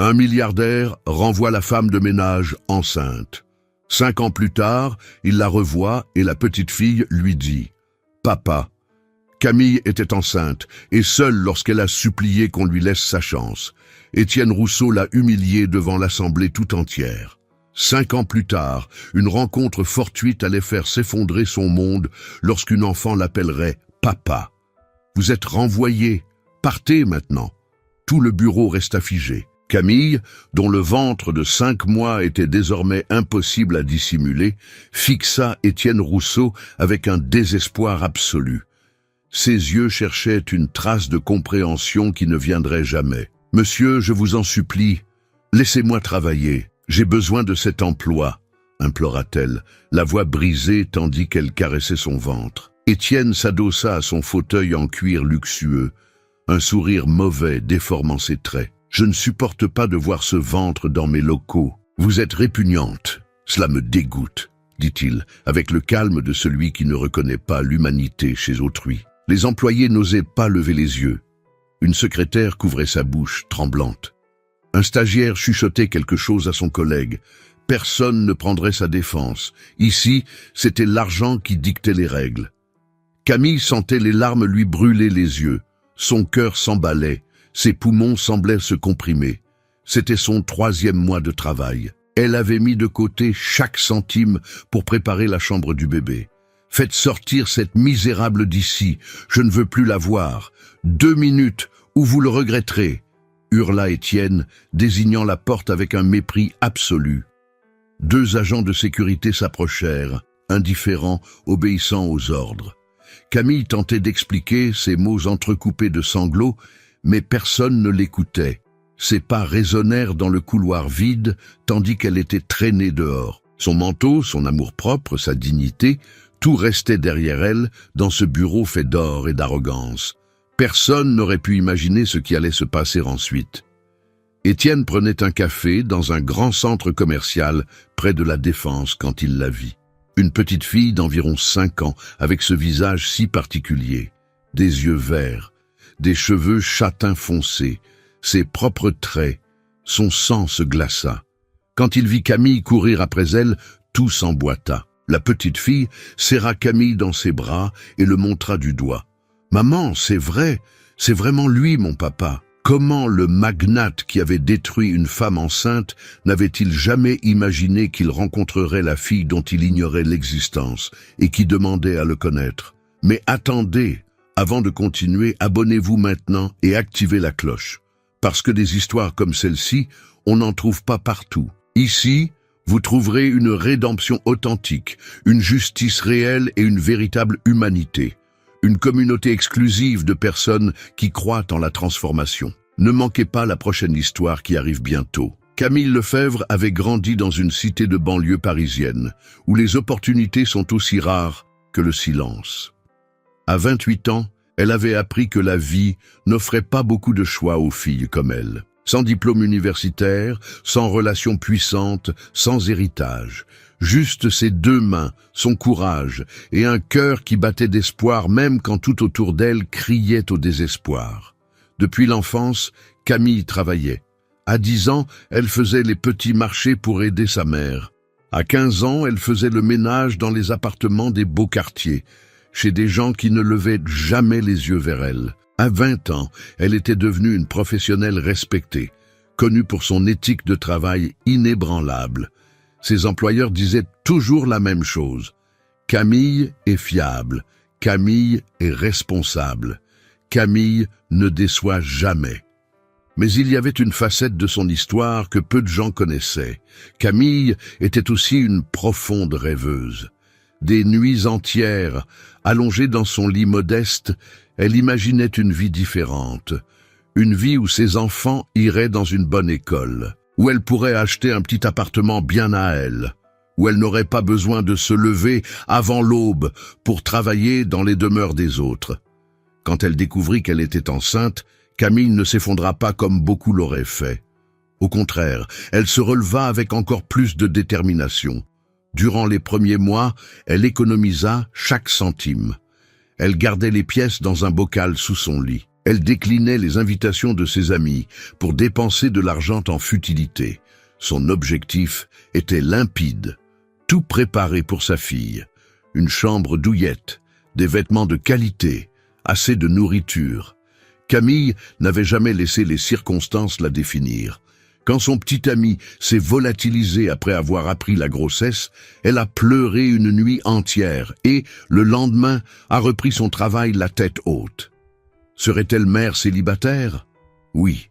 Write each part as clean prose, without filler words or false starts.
Un milliardaire renvoie la femme de ménage enceinte. 5 ans plus tard, il la revoit et la petite fille lui dit « Papa ». Camille était enceinte et seule lorsqu'elle a supplié qu'on lui laisse sa chance. Étienne Rousseau l'a humiliée devant l'assemblée tout entière. 5 ans plus tard, une rencontre fortuite allait faire s'effondrer son monde lorsqu'une enfant l'appellerait « Papa ». Vous êtes renvoyé, partez maintenant. Tout le bureau resta figé. Camille, dont le ventre de 5 mois était désormais impossible à dissimuler, fixa Étienne Rousseau avec un désespoir absolu. Ses yeux cherchaient une trace de compréhension qui ne viendrait jamais. « Monsieur, je vous en supplie, laissez-moi travailler. J'ai besoin de cet emploi, » implora-t-elle, la voix brisée tandis qu'elle caressait son ventre. Étienne s'adossa à son fauteuil en cuir luxueux, un sourire mauvais déformant ses traits. « Je ne supporte pas de voir ce ventre dans mes locaux. Vous êtes répugnante. Cela me dégoûte, » dit-il, avec le calme de celui qui ne reconnaît pas l'humanité chez autrui. Les employés n'osaient pas lever les yeux. Une secrétaire couvrait sa bouche, tremblante. Un stagiaire chuchotait quelque chose à son collègue. Personne ne prendrait sa défense. Ici, c'était l'argent qui dictait les règles. Camille sentait les larmes lui brûler les yeux. Son cœur s'emballait. Ses poumons semblaient se comprimer. C'était son 3e mois de travail. Elle avait mis de côté chaque centime pour préparer la chambre du bébé. « Faites sortir cette misérable d'ici, je ne veux plus la voir. 2 minutes, ou vous le regretterez », hurla Étienne, désignant la porte avec un mépris absolu. 2 agents de sécurité s'approchèrent, indifférents, obéissant aux ordres. Camille tentait d'expliquer, ses mots entrecoupés de sanglots, mais personne ne l'écoutait. Ses pas résonnèrent dans le couloir vide, tandis qu'elle était traînée dehors. Son manteau, son amour-propre, sa dignité, tout restait derrière elle, dans ce bureau fait d'or et d'arrogance. Personne n'aurait pu imaginer ce qui allait se passer ensuite. Étienne prenait un café dans un grand centre commercial près de la Défense quand il la vit. Une petite fille d'environ 5 ans, avec ce visage si particulier, des yeux verts, des cheveux châtain foncé, ses propres traits, son sang se glaça. Quand il vit Camille courir après elle, tout s'emboîta. La petite fille serra Camille dans ses bras et le montra du doigt. « Maman, c'est vrai, c'est vraiment lui, mon papa. » Comment le magnate qui avait détruit une femme enceinte n'avait-il jamais imaginé qu'il rencontrerait la fille dont il ignorait l'existence et qui demandait à le connaître? Mais attendez, avant de continuer, abonnez-vous maintenant et activez la cloche. Parce que des histoires comme celle-ci, on n'en trouve pas partout. Ici, vous trouverez une rédemption authentique, une justice réelle et une véritable humanité. Une communauté exclusive de personnes qui croient en la transformation. Ne manquez pas la prochaine histoire qui arrive bientôt. Camille Lefebvre avait grandi dans une cité de banlieue parisienne, où les opportunités sont aussi rares que le silence. À 28 ans, elle avait appris que la vie n'offrait pas beaucoup de choix aux filles comme elle. Sans diplôme universitaire, sans relation puissante, sans héritage. Juste ses 2 mains, son courage et un cœur qui battait d'espoir même quand tout autour d'elle criait au désespoir. Depuis l'enfance, Camille travaillait. À 10 ans, elle faisait les petits marchés pour aider sa mère. À 15 ans, elle faisait le ménage dans les appartements des beaux quartiers, chez des gens qui ne levaient jamais les yeux vers elle. À 20 ans, elle était devenue une professionnelle respectée, connue pour son éthique de travail inébranlable. Ses employeurs disaient toujours la même chose. Camille est fiable, Camille est responsable, Camille ne déçoit jamais. Mais il y avait une facette de son histoire que peu de gens connaissaient. Camille était aussi une profonde rêveuse. Des nuits entières, allongée dans son lit modeste, elle imaginait une vie différente. Une vie où ses enfants iraient dans une bonne école, où elle pourrait acheter un petit appartement bien à elle, où elle n'aurait pas besoin de se lever avant l'aube pour travailler dans les demeures des autres. Quand elle découvrit qu'elle était enceinte, Camille ne s'effondra pas comme beaucoup l'auraient fait. Au contraire, elle se releva avec encore plus de détermination. Durant les premiers mois, elle économisa chaque centime. Elle gardait les pièces dans un bocal sous son lit. Elle déclinait les invitations de ses amis pour dépenser de l'argent en futilité. Son objectif était limpide, tout préparé pour sa fille. Une chambre douillette, des vêtements de qualité, assez de nourriture. Camille n'avait jamais laissé les circonstances la définir. Quand son petit ami s'est volatilisé après avoir appris la grossesse, elle a pleuré une nuit entière et, le lendemain, a repris son travail la tête haute. Serait-elle mère célibataire? Oui,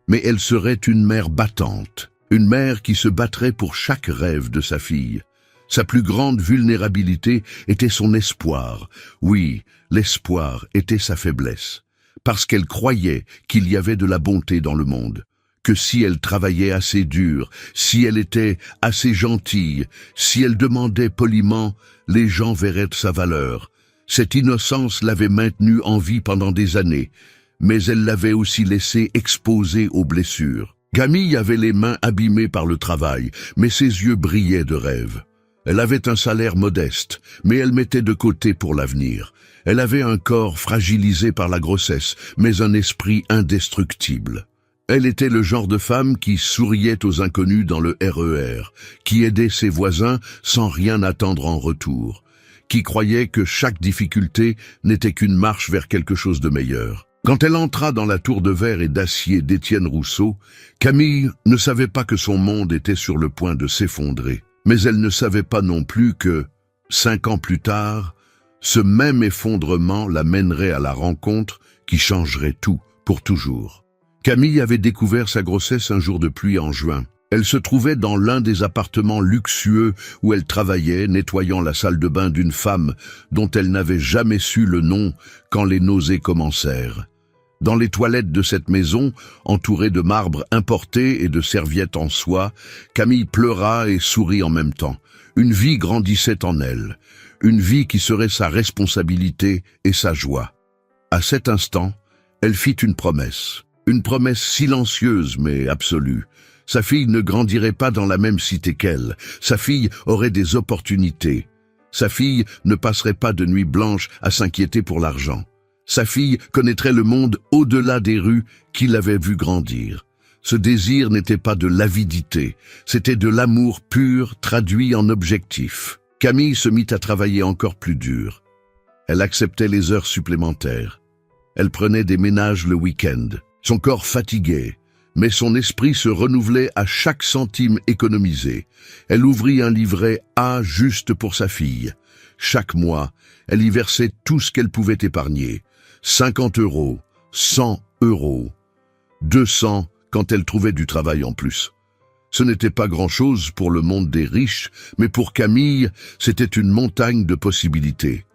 mais elle serait une mère battante, une mère qui se battrait pour chaque rêve de sa fille. Sa plus grande vulnérabilité était son espoir. Oui, l'espoir était sa faiblesse, parce qu'elle croyait qu'il y avait de la bonté dans le monde, que si elle travaillait assez dur, si elle était assez gentille, si elle demandait poliment, les gens verraient sa valeur. Cette innocence l'avait maintenue en vie pendant des années, mais elle l'avait aussi laissée exposée aux blessures. Camille avait les mains abîmées par le travail, mais ses yeux brillaient de rêve. Elle avait un salaire modeste, mais elle mettait de côté pour l'avenir. Elle avait un corps fragilisé par la grossesse, mais un esprit indestructible. Elle était le genre de femme qui souriait aux inconnus dans le RER, qui aidait ses voisins sans rien attendre en retour, qui croyait que chaque difficulté n'était qu'une marche vers quelque chose de meilleur. Quand elle entra dans la tour de verre et d'acier d'Étienne Rousseau, Camille ne savait pas que son monde était sur le point de s'effondrer. Mais elle ne savait pas non plus que, 5 ans plus tard, ce même effondrement la mènerait à la rencontre qui changerait tout, pour toujours. Camille avait découvert sa grossesse un jour de pluie en juin. Elle se trouvait dans l'un des appartements luxueux où elle travaillait, nettoyant la salle de bain d'une femme dont elle n'avait jamais su le nom quand les nausées commencèrent. Dans les toilettes de cette maison, entourée de marbre importé et de serviettes en soie, Camille pleura et sourit en même temps. Une vie grandissait en elle, une vie qui serait sa responsabilité et sa joie. À cet instant, elle fit une promesse silencieuse mais absolue. Sa fille ne grandirait pas dans la même cité qu'elle, sa fille aurait des opportunités. Sa fille ne passerait pas de nuit blanche à s'inquiéter pour l'argent. Sa fille connaîtrait le monde au-delà des rues qu'il avait vu grandir. Ce désir n'était pas de l'avidité, c'était de l'amour pur traduit en objectif. Camille se mit à travailler encore plus dur. Elle acceptait les heures supplémentaires. Elle prenait des ménages le week-end. Son corps fatiguait, mais son esprit se renouvelait à chaque centime économisé. Elle ouvrit un livret A juste pour sa fille. Chaque mois, elle y versait tout ce qu'elle pouvait épargner. 50 €, 100 €, 200 quand elle trouvait du travail en plus. Ce n'était pas grand-chose pour le monde des riches, mais pour Camille, c'était une montagne de possibilités.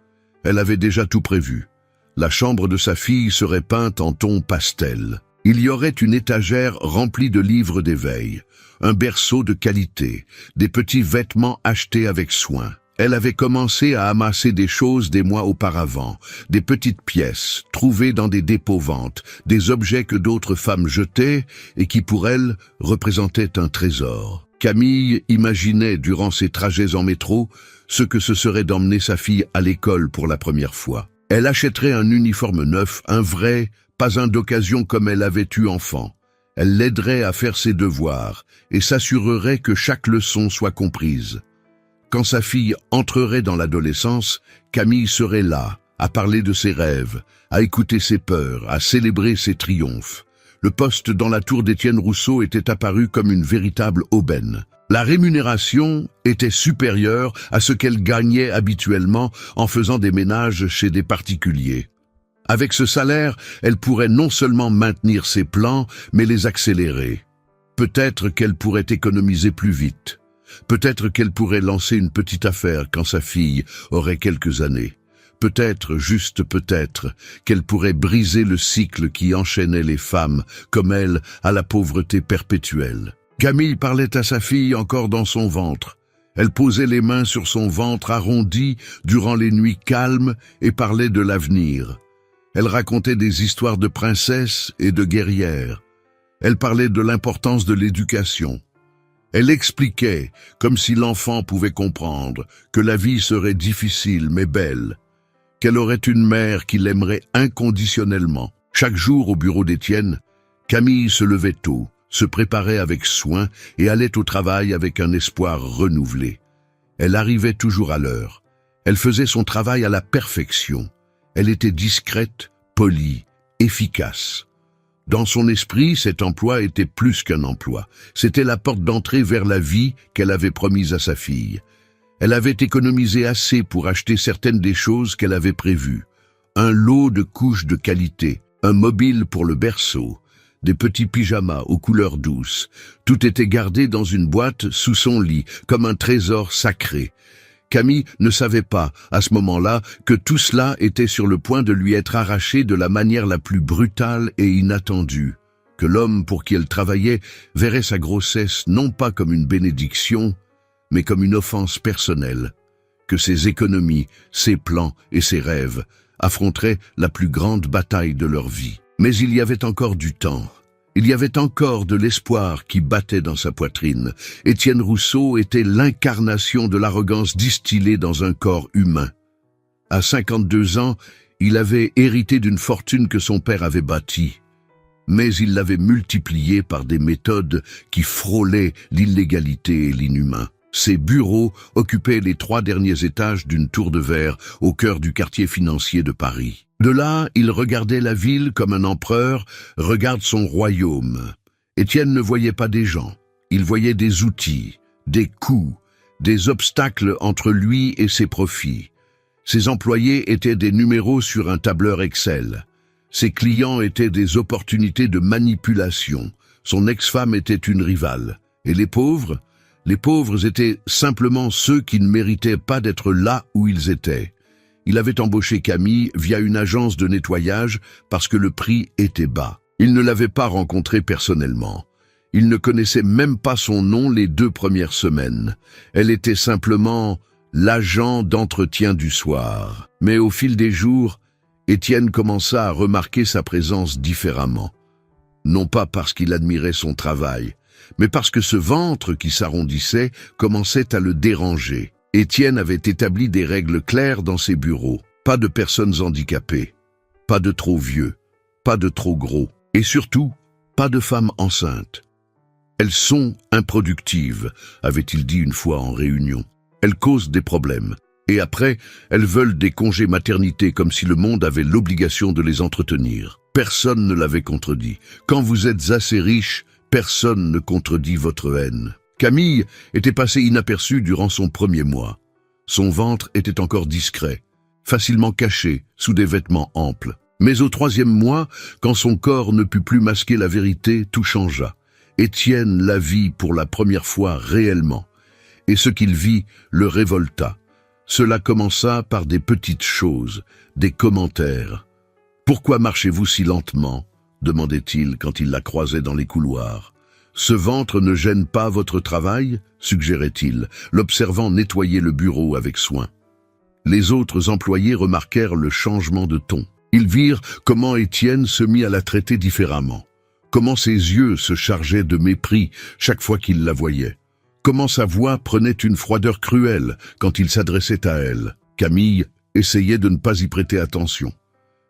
Elle avait déjà tout prévu. La chambre de sa fille serait peinte en ton pastel. Il y aurait une étagère remplie de livres d'éveil, un berceau de qualité, des petits vêtements achetés avec soin. Elle avait commencé à amasser des choses des mois auparavant, des petites pièces trouvées dans des dépôts-ventes, des objets que d'autres femmes jetaient et qui pour elle représentaient un trésor. Camille imaginait durant ses trajets en métro ce que ce serait d'emmener sa fille à l'école pour la première fois. Elle achèterait un uniforme neuf, un vrai, pas un d'occasion comme elle avait eu enfant. Elle l'aiderait à faire ses devoirs et s'assurerait que chaque leçon soit comprise. Quand sa fille entrerait dans l'adolescence, Camille serait là, à parler de ses rêves, à écouter ses peurs, à célébrer ses triomphes. Le poste dans la tour d'Étienne Rousseau était apparu comme une véritable aubaine. La rémunération était supérieure à ce qu'elle gagnait habituellement en faisant des ménages chez des particuliers. Avec ce salaire, elle pourrait non seulement maintenir ses plans, mais les accélérer. Peut-être qu'elle pourrait économiser plus vite. Peut-être qu'elle pourrait lancer une petite affaire quand sa fille aurait quelques années. Peut-être, juste peut-être, qu'elle pourrait briser le cycle qui enchaînait les femmes, comme elle, à la pauvreté perpétuelle. Camille parlait à sa fille encore dans son ventre. Elle posait les mains sur son ventre arrondi durant les nuits calmes et parlait de l'avenir. Elle racontait des histoires de princesses et de guerrières. Elle parlait de l'importance de l'éducation. Elle expliquait, comme si l'enfant pouvait comprendre, que la vie serait difficile mais belle, qu'elle aurait une mère qui l'aimerait inconditionnellement. Chaque jour au bureau d'Étienne, Camille se levait tôt, se préparait avec soin et allait au travail avec un espoir renouvelé. Elle arrivait toujours à l'heure. Elle faisait son travail à la perfection. Elle était discrète, polie, efficace. Dans son esprit, cet emploi était plus qu'un emploi. C'était la porte d'entrée vers la vie qu'elle avait promise à sa fille. Elle avait économisé assez pour acheter certaines des choses qu'elle avait prévues. Un lot de couches de qualité, un mobile pour le berceau, des petits pyjamas aux couleurs douces. Tout était gardé dans une boîte sous son lit, comme un trésor sacré. Camille ne savait pas, à ce moment-là, que tout cela était sur le point de lui être arraché de la manière la plus brutale et inattendue, que l'homme pour qui elle travaillait verrait sa grossesse non pas comme une bénédiction, mais comme une offense personnelle, que ses économies, ses plans et ses rêves affronteraient la plus grande bataille de leur vie. Mais il y avait encore du temps. Il y avait encore de l'espoir qui battait dans sa poitrine. Étienne Rousseau était l'incarnation de l'arrogance distillée dans un corps humain. À 52 ans, il avait hérité d'une fortune que son père avait bâtie. Mais il l'avait multipliée par des méthodes qui frôlaient l'illégalité et l'inhumain. Ses bureaux occupaient les 3 derniers étages d'une tour de verre au cœur du quartier financier de Paris. De là, il regardait la ville comme un empereur regarde son royaume. Étienne ne voyait pas des gens, il voyait des outils, des coûts, des obstacles entre lui et ses profits. Ses employés étaient des numéros sur un tableur Excel. Ses clients étaient des opportunités de manipulation. Son ex-femme était une rivale. Et les pauvres étaient simplement ceux qui ne méritaient pas d'être là où ils étaient. Il avait embauché Camille via une agence de nettoyage parce que le prix était bas. Il ne l'avait pas rencontrée personnellement. Il ne connaissait même pas son nom les 2 premières semaines. Elle était simplement l'agent d'entretien du soir. Mais au fil des jours, Étienne commença à remarquer sa présence différemment. Non pas parce qu'il admirait son travail, mais parce que ce ventre qui s'arrondissait commençait à le déranger. Étienne avait établi des règles claires dans ses bureaux. Pas de personnes handicapées, pas de trop vieux, pas de trop gros, et surtout, pas de femmes enceintes. Elles sont improductives, avait-il dit une fois en réunion. Elles causent des problèmes. Et après, elles veulent des congés maternité comme si le monde avait l'obligation de les entretenir. Personne ne l'avait contredit. Quand vous êtes assez riche, personne ne contredit votre haine. Camille était passée inaperçue durant son premier mois. Son ventre était encore discret, facilement caché sous des vêtements amples. Mais au 3e mois, quand son corps ne put plus masquer la vérité, tout changea. Étienne la vit pour la première fois réellement. Et ce qu'il vit le révolta. Cela commença par des petites choses, des commentaires. « Pourquoi marchez-vous si lentement ?» demandait-il quand il la croisait dans les couloirs. « Ce ventre ne gêne pas votre travail ?» suggérait-il, l'observant nettoyer le bureau avec soin. Les autres employés remarquèrent le changement de ton. Ils virent comment Étienne se mit à la traiter différemment, comment ses yeux se chargeaient de mépris chaque fois qu'il la voyait, comment sa voix prenait une froideur cruelle quand il s'adressait à elle. Camille essayait de ne pas y prêter attention.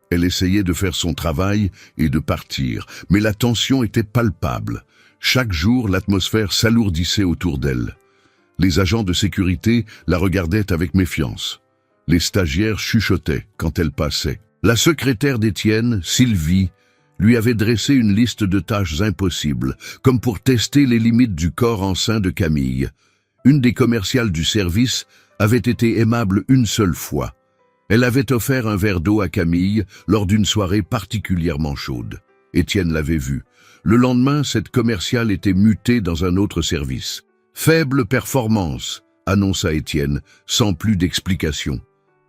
Elle essayait de faire son travail et de partir, mais la tension était palpable. Chaque jour, l'atmosphère s'alourdissait autour d'elle. Les agents de sécurité la regardaient avec méfiance. Les stagiaires chuchotaient quand elle passait. La secrétaire d'Étienne, Sylvie, lui avait dressé une liste de tâches impossibles, comme pour tester les limites du corps enceint de Camille. Une des commerciales du service avait été aimable une seule fois. Elle avait offert un verre d'eau à Camille lors d'une soirée particulièrement chaude. Étienne l'avait vu. Le lendemain, cette commerciale était mutée dans un autre service. « Faible performance », annonça Étienne, sans plus d'explication.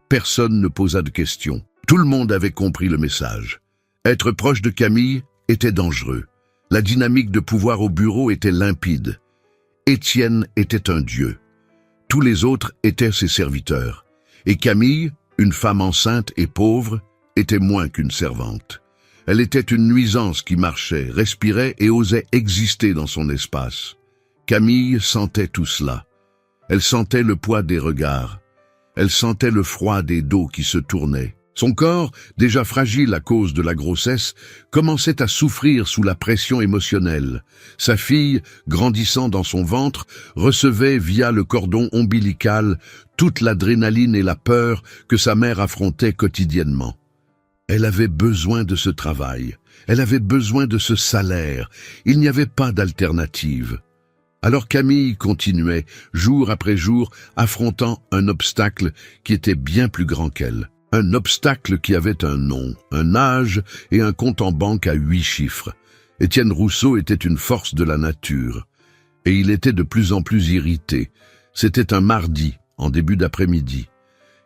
Personne ne posa de questions. Tout le monde avait compris le message. Être proche de Camille était dangereux. La dynamique de pouvoir au bureau était limpide. Étienne était un dieu. Tous les autres étaient ses serviteurs. Et Camille, une femme enceinte et pauvre, était moins qu'une servante. Elle était une nuisance qui marchait, respirait et osait exister dans son espace. Camille sentait tout cela. Elle sentait le poids des regards. Elle sentait le froid des dos qui se tournaient. Son corps, déjà fragile à cause de la grossesse, commençait à souffrir sous la pression émotionnelle. Sa fille, grandissant dans son ventre, recevait via le cordon ombilical toute l'adrénaline et la peur que sa mère affrontait quotidiennement. Elle avait besoin de ce travail, elle avait besoin de ce salaire, il n'y avait pas d'alternative. Alors Camille continuait, jour après jour, affrontant un obstacle qui était bien plus grand qu'elle. Un obstacle qui avait un nom, un âge et un compte en banque à 8 chiffres. Étienne Rousseau était une force de la nature. Et il était de plus en plus irrité. C'était un mardi, en début d'après-midi.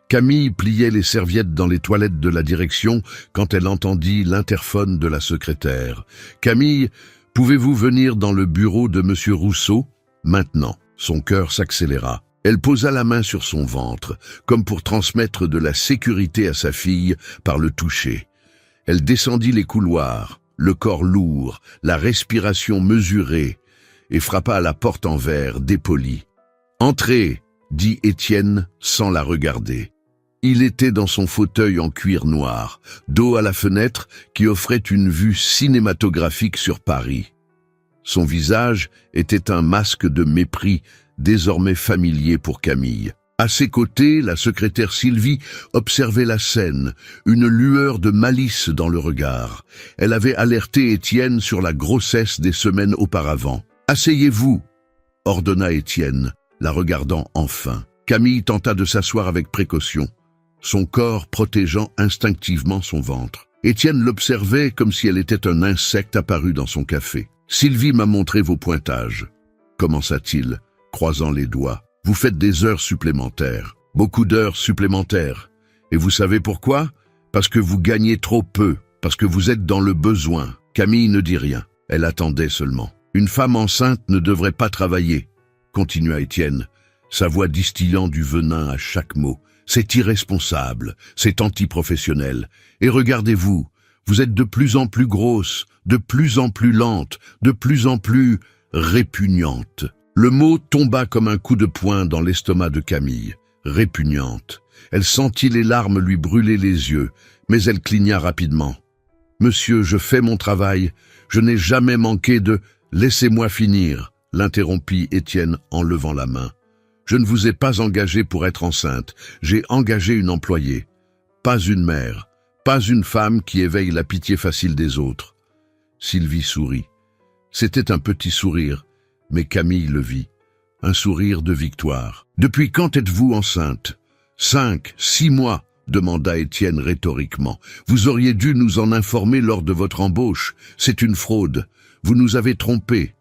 Camille pliait les serviettes dans les toilettes de la direction quand elle entendit l'interphone de la secrétaire. « Camille, pouvez-vous venir dans le bureau de Monsieur Rousseau ?» Maintenant, son cœur s'accéléra. Elle posa la main sur son ventre, comme pour transmettre de la sécurité à sa fille par le toucher. Elle descendit les couloirs, le corps lourd, la respiration mesurée, et frappa à la porte en verre, dépolie. « Entrez !» dit Étienne sans la regarder. Il était dans son fauteuil en cuir noir, dos à la fenêtre qui offrait une vue cinématographique sur Paris. Son visage était un masque de mépris, désormais familier pour Camille. À ses côtés, la secrétaire Sylvie observait la scène, une lueur de malice dans le regard. Elle avait alerté Étienne sur la grossesse des semaines auparavant. « Asseyez-vous » ordonna Étienne, la regardant enfin. Camille tenta de s'asseoir avec précaution, son corps protégeant instinctivement son ventre. Étienne l'observait comme si elle était un insecte apparu dans son café. « Sylvie m'a montré vos pointages » commença-t-il, croisant les doigts. « Vous faites des heures supplémentaires, beaucoup d'heures supplémentaires. Et vous savez pourquoi? Parce que vous gagnez trop peu, parce que vous êtes dans le besoin. » Camille ne dit rien, elle attendait seulement. « Une femme enceinte ne devrait pas travailler, » continua Étienne, sa voix distillant du venin à chaque mot. « C'est irresponsable, c'est antiprofessionnel. Et regardez-vous, vous êtes de plus en plus grosse, de plus en plus lente, de plus en plus répugnante. » Le mot tomba comme un coup de poing dans l'estomac de Camille. Répugnante. Elle sentit les larmes lui brûler les yeux, mais elle cligna rapidement. « Monsieur, je fais mon travail. Je n'ai jamais manqué de... » « Laissez-moi finir, » l'interrompit Étienne en levant la main. « Je ne vous ai pas engagé pour être enceinte. J'ai engagé une employée. Pas une mère, pas une femme qui éveille la pitié facile des autres. » Sylvie sourit. C'était un petit sourire, mais Camille le vit. Un sourire de victoire. « Depuis quand êtes-vous enceinte ?»« 5, 6 mois, » demanda Étienne rhétoriquement. « Vous auriez dû nous en informer lors de votre embauche. C'est une fraude. Vous nous avez trompés. »«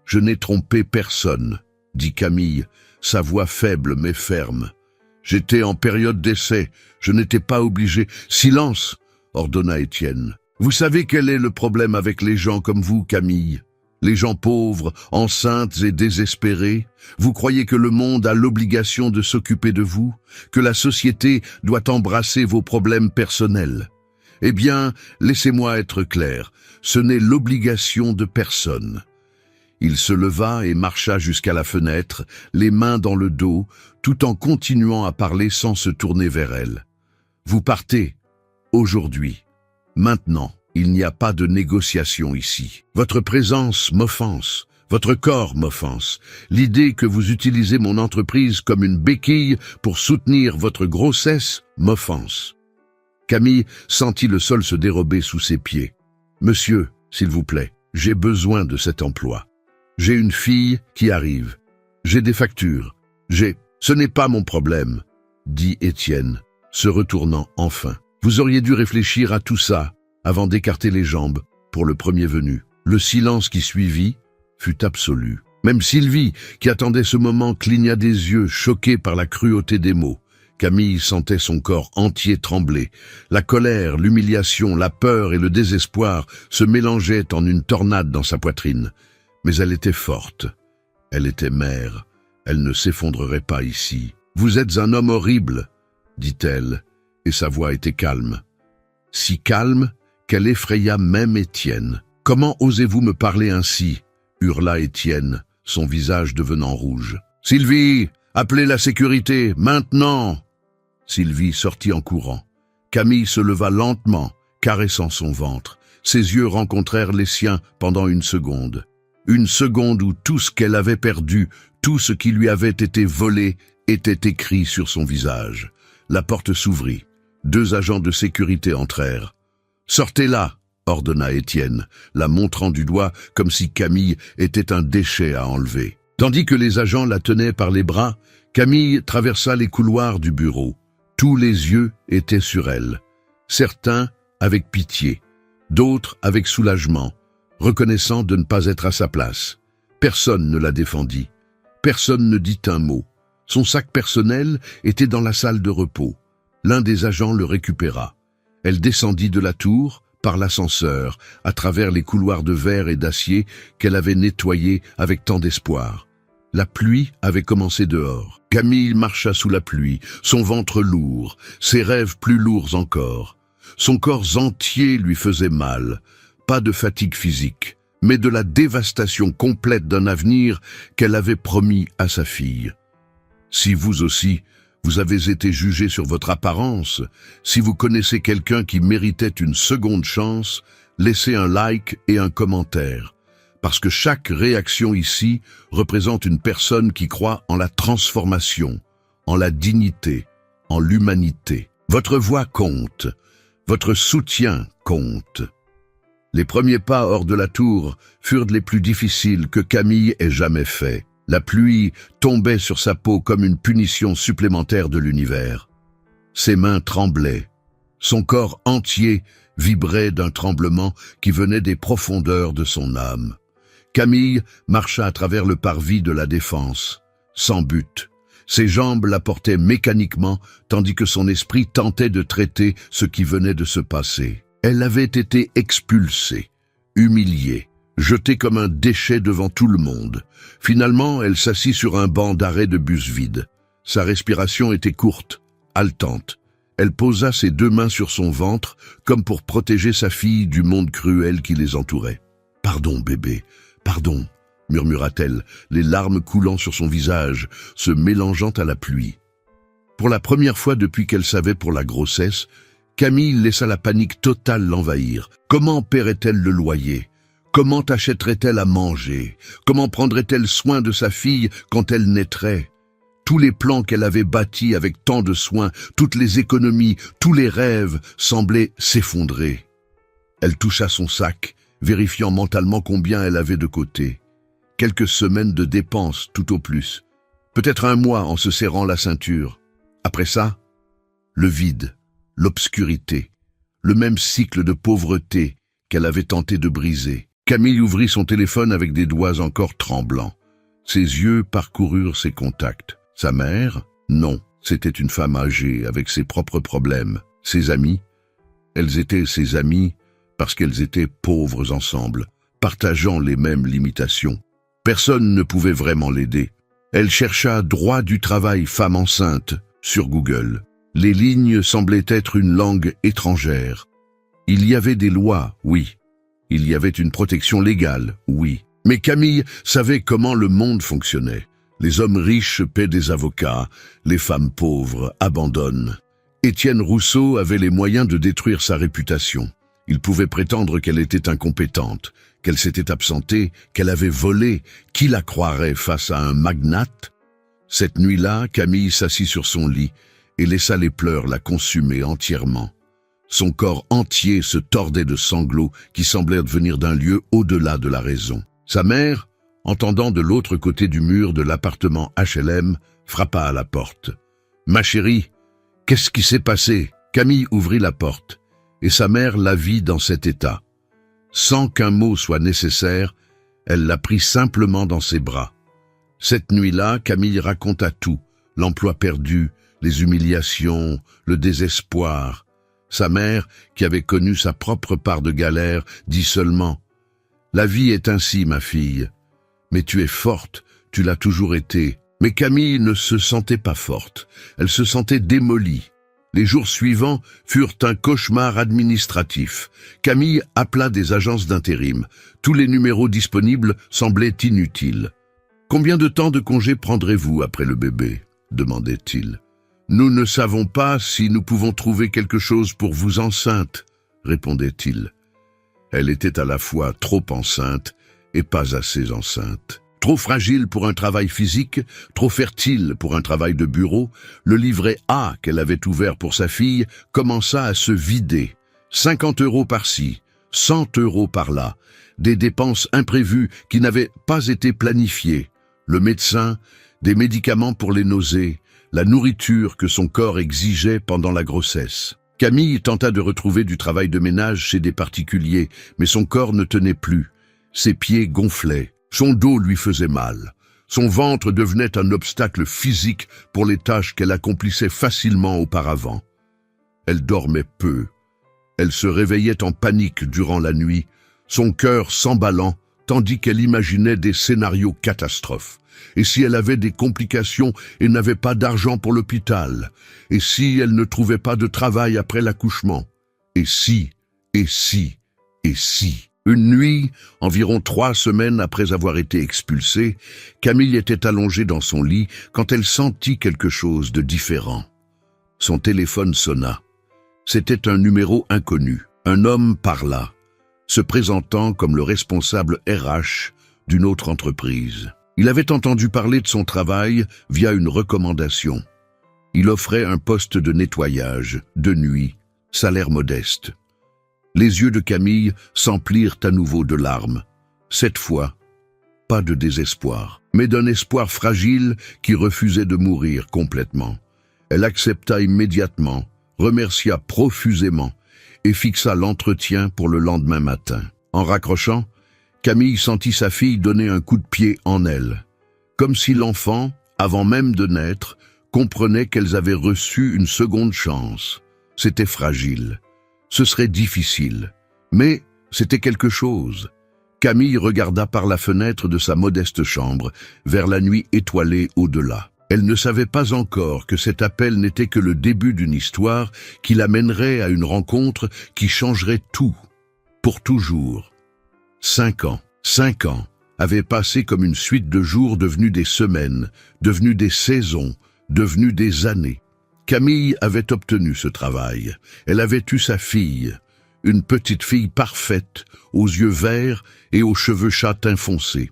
Je n'ai trompé personne, » dit Camille, sa voix faible mais ferme. « J'étais en période d'essai. Je n'étais pas obligé. »« Silence !» ordonna Étienne. « Vous savez quel est le problème avec les gens comme vous, Camille ? Les gens pauvres, enceintes et désespérés, vous croyez que le monde a l'obligation de s'occuper de vous, que la société doit embrasser vos problèmes personnels. Eh bien, laissez-moi être clair, ce n'est l'obligation de personne. » Il se leva et marcha jusqu'à la fenêtre, les mains dans le dos, tout en continuant à parler sans se tourner vers elle. « Vous partez, aujourd'hui, maintenant. Il n'y a pas de négociation ici. Votre présence m'offense, votre corps m'offense. L'idée que vous utilisez mon entreprise comme une béquille pour soutenir votre grossesse m'offense. » Camille sentit le sol se dérober sous ses pieds. « Monsieur, s'il vous plaît, j'ai besoin de cet emploi. J'ai une fille qui arrive. J'ai des factures. Ce n'est pas mon problème, » dit Étienne, se retournant enfin. « Vous auriez dû réfléchir à tout ça avant d'écarter les jambes pour le premier venu. » Le silence qui suivit fut absolu. Même Sylvie, qui attendait ce moment, cligna des yeux, choquée par la cruauté des mots. Camille sentait son corps entier trembler. La colère, l'humiliation, la peur et le désespoir se mélangeaient en une tornade dans sa poitrine. Mais elle était forte. Elle était mère. Elle ne s'effondrerait pas ici. « Vous êtes un homme horrible, » dit-elle, et sa voix était calme. Si calme qu'elle effraya même Étienne. « Comment osez-vous me parler ainsi ?» hurla Étienne, son visage devenant rouge. « Sylvie, appelez la sécurité, maintenant !» Sylvie sortit en courant. Camille se leva lentement, caressant son ventre. Ses yeux rencontrèrent les siens pendant une seconde. Une seconde où tout ce qu'elle avait perdu, tout ce qui lui avait été volé, était écrit sur son visage. La porte s'ouvrit. 2 agents de sécurité entrèrent. « Sortez-la !» ordonna Étienne, la montrant du doigt comme si Camille était un déchet à enlever. Tandis que les agents la tenaient par les bras, Camille traversa les couloirs du bureau. Tous les yeux étaient sur elle. Certains avec pitié, d'autres avec soulagement, reconnaissant de ne pas être à sa place. Personne ne la défendit. Personne ne dit un mot. Son sac personnel était dans la salle de repos. L'un des agents le récupéra. Elle descendit de la tour, par l'ascenseur, à travers les couloirs de verre et d'acier qu'elle avait nettoyés avec tant d'espoir. La pluie avait commencé dehors. Camille marcha sous la pluie, son ventre lourd, ses rêves plus lourds encore. Son corps entier lui faisait mal. Pas de fatigue physique, mais de la dévastation complète d'un avenir qu'elle avait promis à sa fille. Si vous aussi, vous avez été jugé sur votre apparence, si vous connaissez quelqu'un qui méritait une seconde chance, laissez un like et un commentaire. Parce que chaque réaction ici représente une personne qui croit en la transformation, en la dignité, en l'humanité. Votre voix compte, votre soutien compte. Les premiers pas hors de la tour furent les plus difficiles que Camille ait jamais faits. La pluie tombait sur sa peau comme une punition supplémentaire de l'univers. Ses mains tremblaient. Son corps entier vibrait d'un tremblement qui venait des profondeurs de son âme. Camille marcha à travers le parvis de la Défense, sans but. Ses jambes la portaient mécaniquement, tandis que son esprit tentait de traiter ce qui venait de se passer. Elle avait été expulsée, humiliée, jetée comme un déchet devant tout le monde. Finalement, elle s'assit sur un banc d'arrêt de bus vide. Sa respiration était courte, haletante. Elle posa ses 2 mains sur son ventre, comme pour protéger sa fille du monde cruel qui les entourait. « Pardon, bébé, pardon », murmura-t-elle, les larmes coulant sur son visage, se mélangeant à la pluie. Pour la première fois depuis qu'elle savait pour la grossesse, Camille laissa la panique totale l'envahir. Comment paierait-elle le loyer? Comment achèterait-elle à manger? Comment prendrait-elle soin de sa fille quand elle naîtrait? Tous les plans qu'elle avait bâtis avec tant de soin, toutes les économies, tous les rêves semblaient s'effondrer. Elle toucha son sac, vérifiant mentalement combien elle avait de côté. Quelques semaines de dépenses tout au plus. Peut-être 1 mois en se serrant la ceinture. Après ça, le vide. L'obscurité, le même cycle de pauvreté qu'elle avait tenté de briser. Camille ouvrit son téléphone avec des doigts encore tremblants. Ses yeux parcoururent ses contacts. Sa mère? Non, c'était une femme âgée avec ses propres problèmes. Ses amis? Elles étaient ses amies parce qu'elles étaient pauvres ensemble, partageant les mêmes limitations. Personne ne pouvait vraiment l'aider. Elle chercha droit du travail femme enceinte sur Google. Les lignes semblaient être une langue étrangère. Il y avait des lois, oui. Il y avait une protection légale, oui. Mais Camille savait comment le monde fonctionnait. Les hommes riches paient des avocats, les femmes pauvres abandonnent. Étienne Rousseau avait les moyens de détruire sa réputation. Il pouvait prétendre qu'elle était incompétente, qu'elle s'était absentée, qu'elle avait volé. Qui la croirait face à un magnate? Cette nuit-là, Camille s'assit sur son lit et laissa les pleurs la consumer entièrement. Son corps entier se tordait de sanglots qui semblaient venir d'un lieu au-delà de la raison. Sa mère, entendant de l'autre côté du mur de l'appartement HLM, frappa à la porte. « Ma chérie, qu'est-ce qui s'est passé ?» Camille ouvrit la porte, et sa mère la vit dans cet état. Sans qu'un mot soit nécessaire, elle la prit simplement dans ses bras. Cette nuit-là, Camille raconta tout, l'emploi perdu, les humiliations, le désespoir. Sa mère, qui avait connu sa propre part de galère, dit seulement « La vie est ainsi, ma fille. Mais tu es forte, tu l'as toujours été. » Mais Camille ne se sentait pas forte, elle se sentait démolie. Les jours suivants furent un cauchemar administratif. Camille appela des agences d'intérim. Tous les numéros disponibles semblaient inutiles. « Combien de temps de congé prendrez-vous après le bébé ?» demandait-il. Nous ne savons pas si nous pouvons trouver quelque chose pour vous enceinte, répondait-il. Elle était à la fois trop enceinte et pas assez enceinte. Trop fragile pour un travail physique, trop fertile pour un travail de bureau, le livret A qu'elle avait ouvert pour sa fille commença à se vider. 50 € par-ci, 100 € par-là, des dépenses imprévues qui n'avaient pas été planifiées. Le médecin, des médicaments pour les nausées, la nourriture que son corps exigeait pendant la grossesse. Camille tenta de retrouver du travail de ménage chez des particuliers, mais son corps ne tenait plus. Ses pieds gonflaient, son dos lui faisait mal. Son ventre devenait un obstacle physique pour les tâches qu'elle accomplissait facilement auparavant. Elle dormait peu. Elle se réveillait en panique durant la nuit, son cœur s'emballant, tandis qu'elle imaginait des scénarios catastrophes. Et si elle avait des complications et n'avait pas d'argent pour l'hôpital? Et si elle ne trouvait pas de travail après l'accouchement? Et si? Une nuit, environ 3 semaines après avoir été expulsée, Camille était allongée dans son lit quand elle sentit quelque chose de différent. Son téléphone sonna. C'était un numéro inconnu. Un homme parla, se présentant comme le responsable RH d'une autre entreprise. Il avait entendu parler de son travail via une recommandation. Il offrait un poste de nettoyage, de nuit, salaire modeste. Les yeux de Camille s'emplirent à nouveau de larmes. Cette fois, pas de désespoir, mais d'un espoir fragile qui refusait de mourir complètement. Elle accepta immédiatement, remercia profusément et fixa l'entretien pour le lendemain matin. En raccrochant, Camille sentit sa fille donner un coup de pied en elle, comme si l'enfant, avant même de naître, comprenait qu'elles avaient reçu une seconde chance. C'était fragile, ce serait difficile, mais c'était quelque chose. Camille regarda par la fenêtre de sa modeste chambre, vers la nuit étoilée au-delà. Elle ne savait pas encore que cet appel n'était que le début d'une histoire qui l'amènerait à une rencontre qui changerait tout, pour toujours. 5 ans. 5 ans avaient passé comme une suite de jours devenus des semaines, devenus des saisons, devenus des années. Camille avait obtenu ce travail. Elle avait eu sa fille, une petite fille parfaite, aux yeux verts et aux cheveux châtains foncés.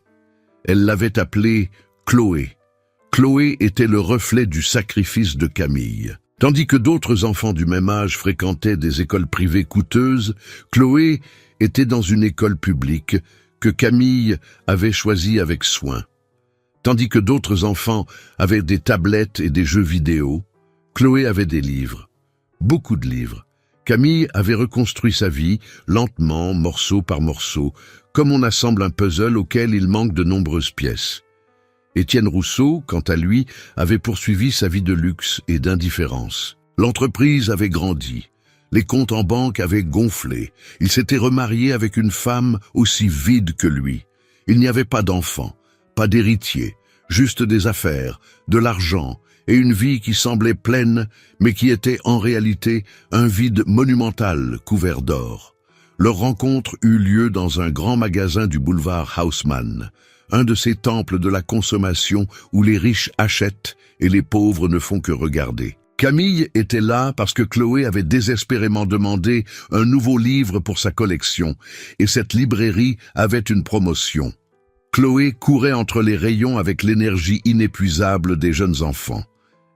Elle l'avait appelée Chloé. Chloé était le reflet du sacrifice de Camille. Tandis que d'autres enfants du même âge fréquentaient des écoles privées coûteuses, Chloé était dans une école publique que Camille avait choisie avec soin. Tandis que d'autres enfants avaient des tablettes et des jeux vidéo, Chloé avait des livres, beaucoup de livres. Camille avait reconstruit sa vie, lentement, morceau par morceau, comme on assemble un puzzle auquel il manque de nombreuses pièces. Étienne Rousseau, quant à lui, avait poursuivi sa vie de luxe et d'indifférence. L'entreprise avait grandi. Les comptes en banque avaient gonflé. Il s'était remarié avec une femme aussi vide que lui. Il n'y avait pas d'enfant, pas d'héritier, juste des affaires, de l'argent et une vie qui semblait pleine, mais qui était en réalité un vide monumental couvert d'or. Leur rencontre eut lieu dans un grand magasin du boulevard Haussmann, un de ces temples de la consommation où les riches achètent et les pauvres ne font que regarder. Camille était là parce que Chloé avait désespérément demandé un nouveau livre pour sa collection, et cette librairie avait une promotion. Chloé courait entre les rayons avec l'énergie inépuisable des jeunes enfants.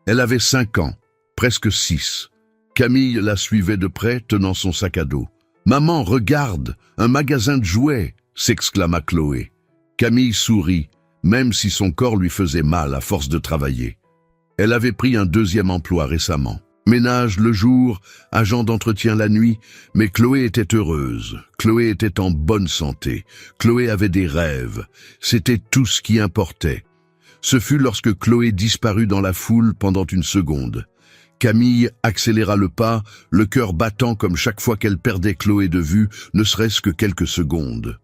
Elle avait 5 ans, presque 6. Camille la suivait de près, tenant son sac à dos. « Maman, regarde, un magasin de jouets !» s'exclama Chloé. Camille sourit, même si son corps lui faisait mal à force de travailler. Elle avait pris un 2e emploi récemment. Ménage le jour, agent d'entretien la nuit, mais Chloé était heureuse. Chloé était en bonne santé. Chloé avait des rêves. C'était tout ce qui importait. Ce fut lorsque Chloé disparut dans la foule pendant une seconde. Camille accéléra le pas, le cœur battant comme chaque fois qu'elle perdait Chloé de vue, ne serait-ce que quelques secondes.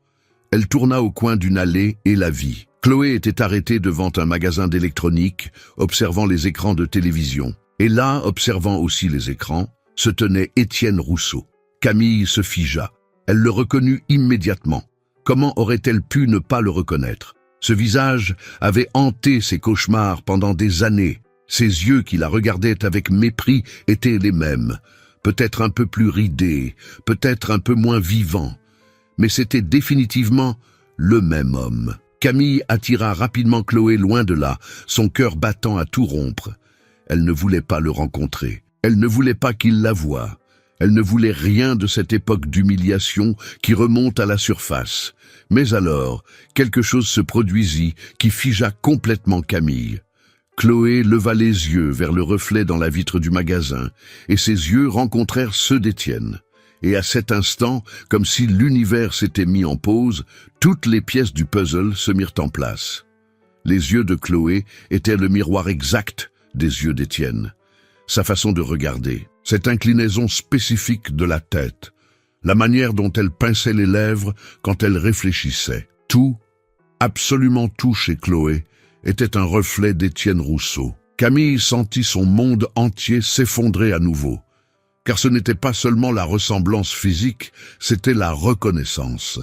Elle tourna au coin d'une allée et la vit. Chloé était arrêtée devant un magasin d'électronique, observant les écrans de télévision. Et là, observant aussi les écrans, se tenait Étienne Rousseau. Camille se figea. Elle le reconnut immédiatement. Comment aurait-elle pu ne pas le reconnaître? Ce visage avait hanté ses cauchemars pendant des années. Ses yeux qui la regardaient avec mépris étaient les mêmes, peut-être un peu plus ridés, peut-être un peu moins vivants, mais c'était définitivement le même homme. Camille attira rapidement Chloé loin de là, son cœur battant à tout rompre. Elle ne voulait pas le rencontrer. Elle ne voulait pas qu'il la voie. Elle ne voulait rien de cette époque d'humiliation qui remonte à la surface. Mais alors, quelque chose se produisit qui figea complètement Camille. Chloé leva les yeux vers le reflet dans la vitre du magasin, et ses yeux rencontrèrent ceux d'Étienne. Et à cet instant, comme si l'univers s'était mis en pause, toutes les pièces du puzzle se mirent en place. Les yeux de Chloé étaient le miroir exact des yeux d'Étienne. Sa façon de regarder, cette inclinaison spécifique de la tête, la manière dont elle pinçait les lèvres quand elle réfléchissait. Tout, absolument tout chez Chloé, était un reflet d'Étienne Rousseau. Camille sentit son monde entier s'effondrer à nouveau. Car ce n'était pas seulement la ressemblance physique, c'était la reconnaissance.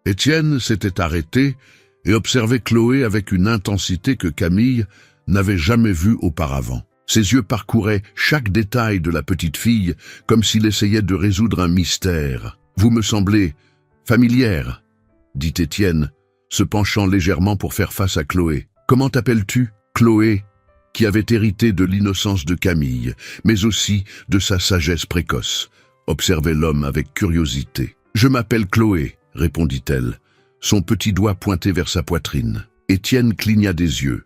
Étienne s'était arrêté et observait Chloé avec une intensité que Camille n'avait jamais vue auparavant. Ses yeux parcouraient chaque détail de la petite fille comme s'il essayait de résoudre un mystère. « Vous me semblez familière », dit Étienne, se penchant légèrement pour faire face à Chloé. « Comment t'appelles-tu » Chloé, qui avait hérité de l'innocence de Camille, mais aussi de sa sagesse précoce, observait l'homme avec curiosité. « Je m'appelle Chloé », répondit-elle, son petit doigt pointé vers sa poitrine. Étienne cligna des yeux.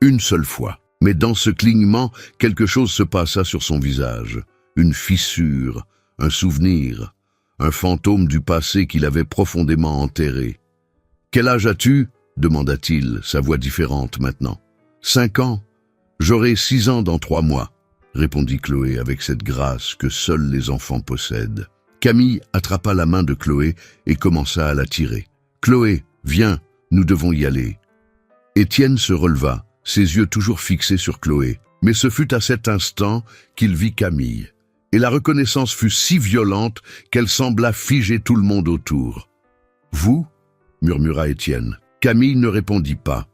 Une seule fois. Mais dans ce clignement, quelque chose se passa sur son visage. Une fissure, un souvenir, un fantôme du passé qu'il avait profondément enterré. « Quel âge as-tu » demanda-t-il, sa voix différente maintenant. « 5 ans. J'aurai 6 ans dans 3 mois, répondit Chloé avec cette grâce que seuls les enfants possèdent. Camille attrapa la main de Chloé et commença à la tirer. « Chloé, viens, nous devons y aller. » Étienne se releva, ses yeux toujours fixés sur Chloé. Mais ce fut à cet instant qu'il vit Camille. Et la reconnaissance fut si violente qu'elle sembla figer tout le monde autour. « Vous » murmura Étienne. Camille ne répondit pas.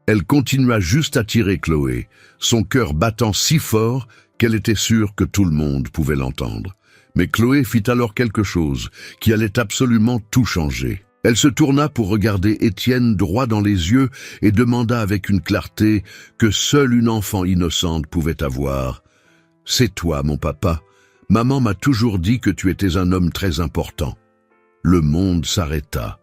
Elle continua juste à tirer Chloé, son cœur battant si fort qu'elle était sûre que tout le monde pouvait l'entendre. Mais Chloé fit alors quelque chose qui allait absolument tout changer. Elle se tourna pour regarder Étienne droit dans les yeux et demanda avec une clarté que seule une enfant innocente pouvait avoir. « C'est toi, mon papa. Maman m'a toujours dit que tu étais un homme très important. » Le monde s'arrêta.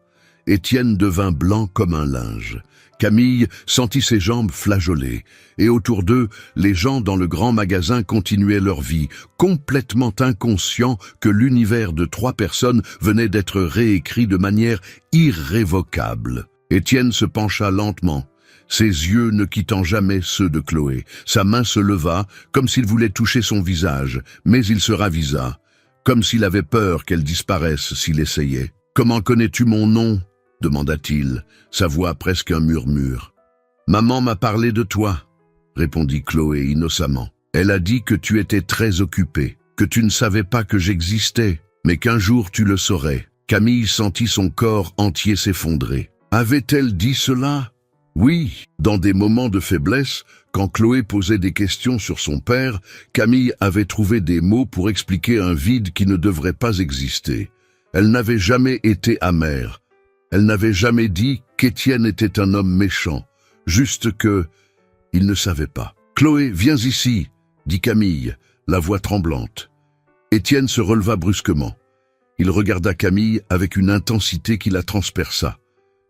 Étienne devint blanc comme un linge. Camille sentit ses jambes flageoler, et autour d'eux, les gens dans le grand magasin continuaient leur vie, complètement inconscients que l'univers de 3 personnes venait d'être réécrit de manière irrévocable. Étienne se pencha lentement, ses yeux ne quittant jamais ceux de Chloé. Sa main se leva, comme s'il voulait toucher son visage, mais il se ravisa, comme s'il avait peur qu'elle disparaisse s'il essayait. « Comment connais-tu mon nom ?» demanda-t-il, sa voix presque un murmure. « Maman m'a parlé de toi, » répondit Chloé innocemment. « Elle a dit que tu étais très occupé, que tu ne savais pas que j'existais, mais qu'un jour tu le saurais. » Camille sentit son corps entier s'effondrer. Avait-elle dit cela? Oui, dans des moments de faiblesse, quand Chloé posait des questions sur son père, Camille avait trouvé des mots pour expliquer un vide qui ne devrait pas exister. Elle n'avait jamais été amère. Elle n'avait jamais dit qu'Étienne était un homme méchant, juste que... il ne savait pas. « Chloé, viens ici !» dit Camille, la voix tremblante. Étienne se releva brusquement. Il regarda Camille avec une intensité qui la transperça.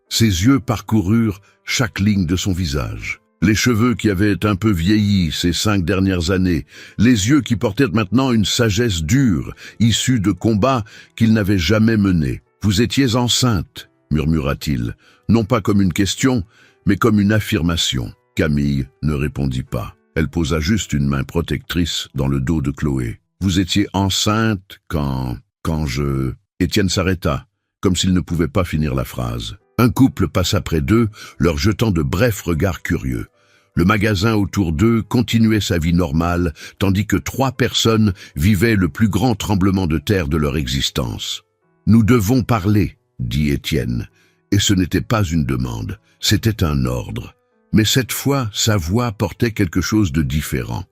Ses yeux parcoururent chaque ligne de son visage. Les cheveux qui avaient un peu vieilli ces 5 dernières années, les yeux qui portaient maintenant une sagesse dure, issue de combats qu'il n'avait jamais menés. « Vous étiez enceinte !» murmura-t-il, non pas comme une question, mais comme une affirmation. Camille ne répondit pas. Elle posa juste une main protectrice dans le dos de Chloé. « Vous étiez enceinte quand je... » Étienne s'arrêta, comme s'il ne pouvait pas finir la phrase. Un couple passa près d'eux, leur jetant de brefs regards curieux. Le magasin autour d'eux continuait sa vie normale, tandis que 3 personnes vivaient le plus grand tremblement de terre de leur existence. « Nous devons parler », dit Étienne, et ce n'était pas une demande, c'était un ordre. Mais cette fois, sa voix portait quelque chose de différent.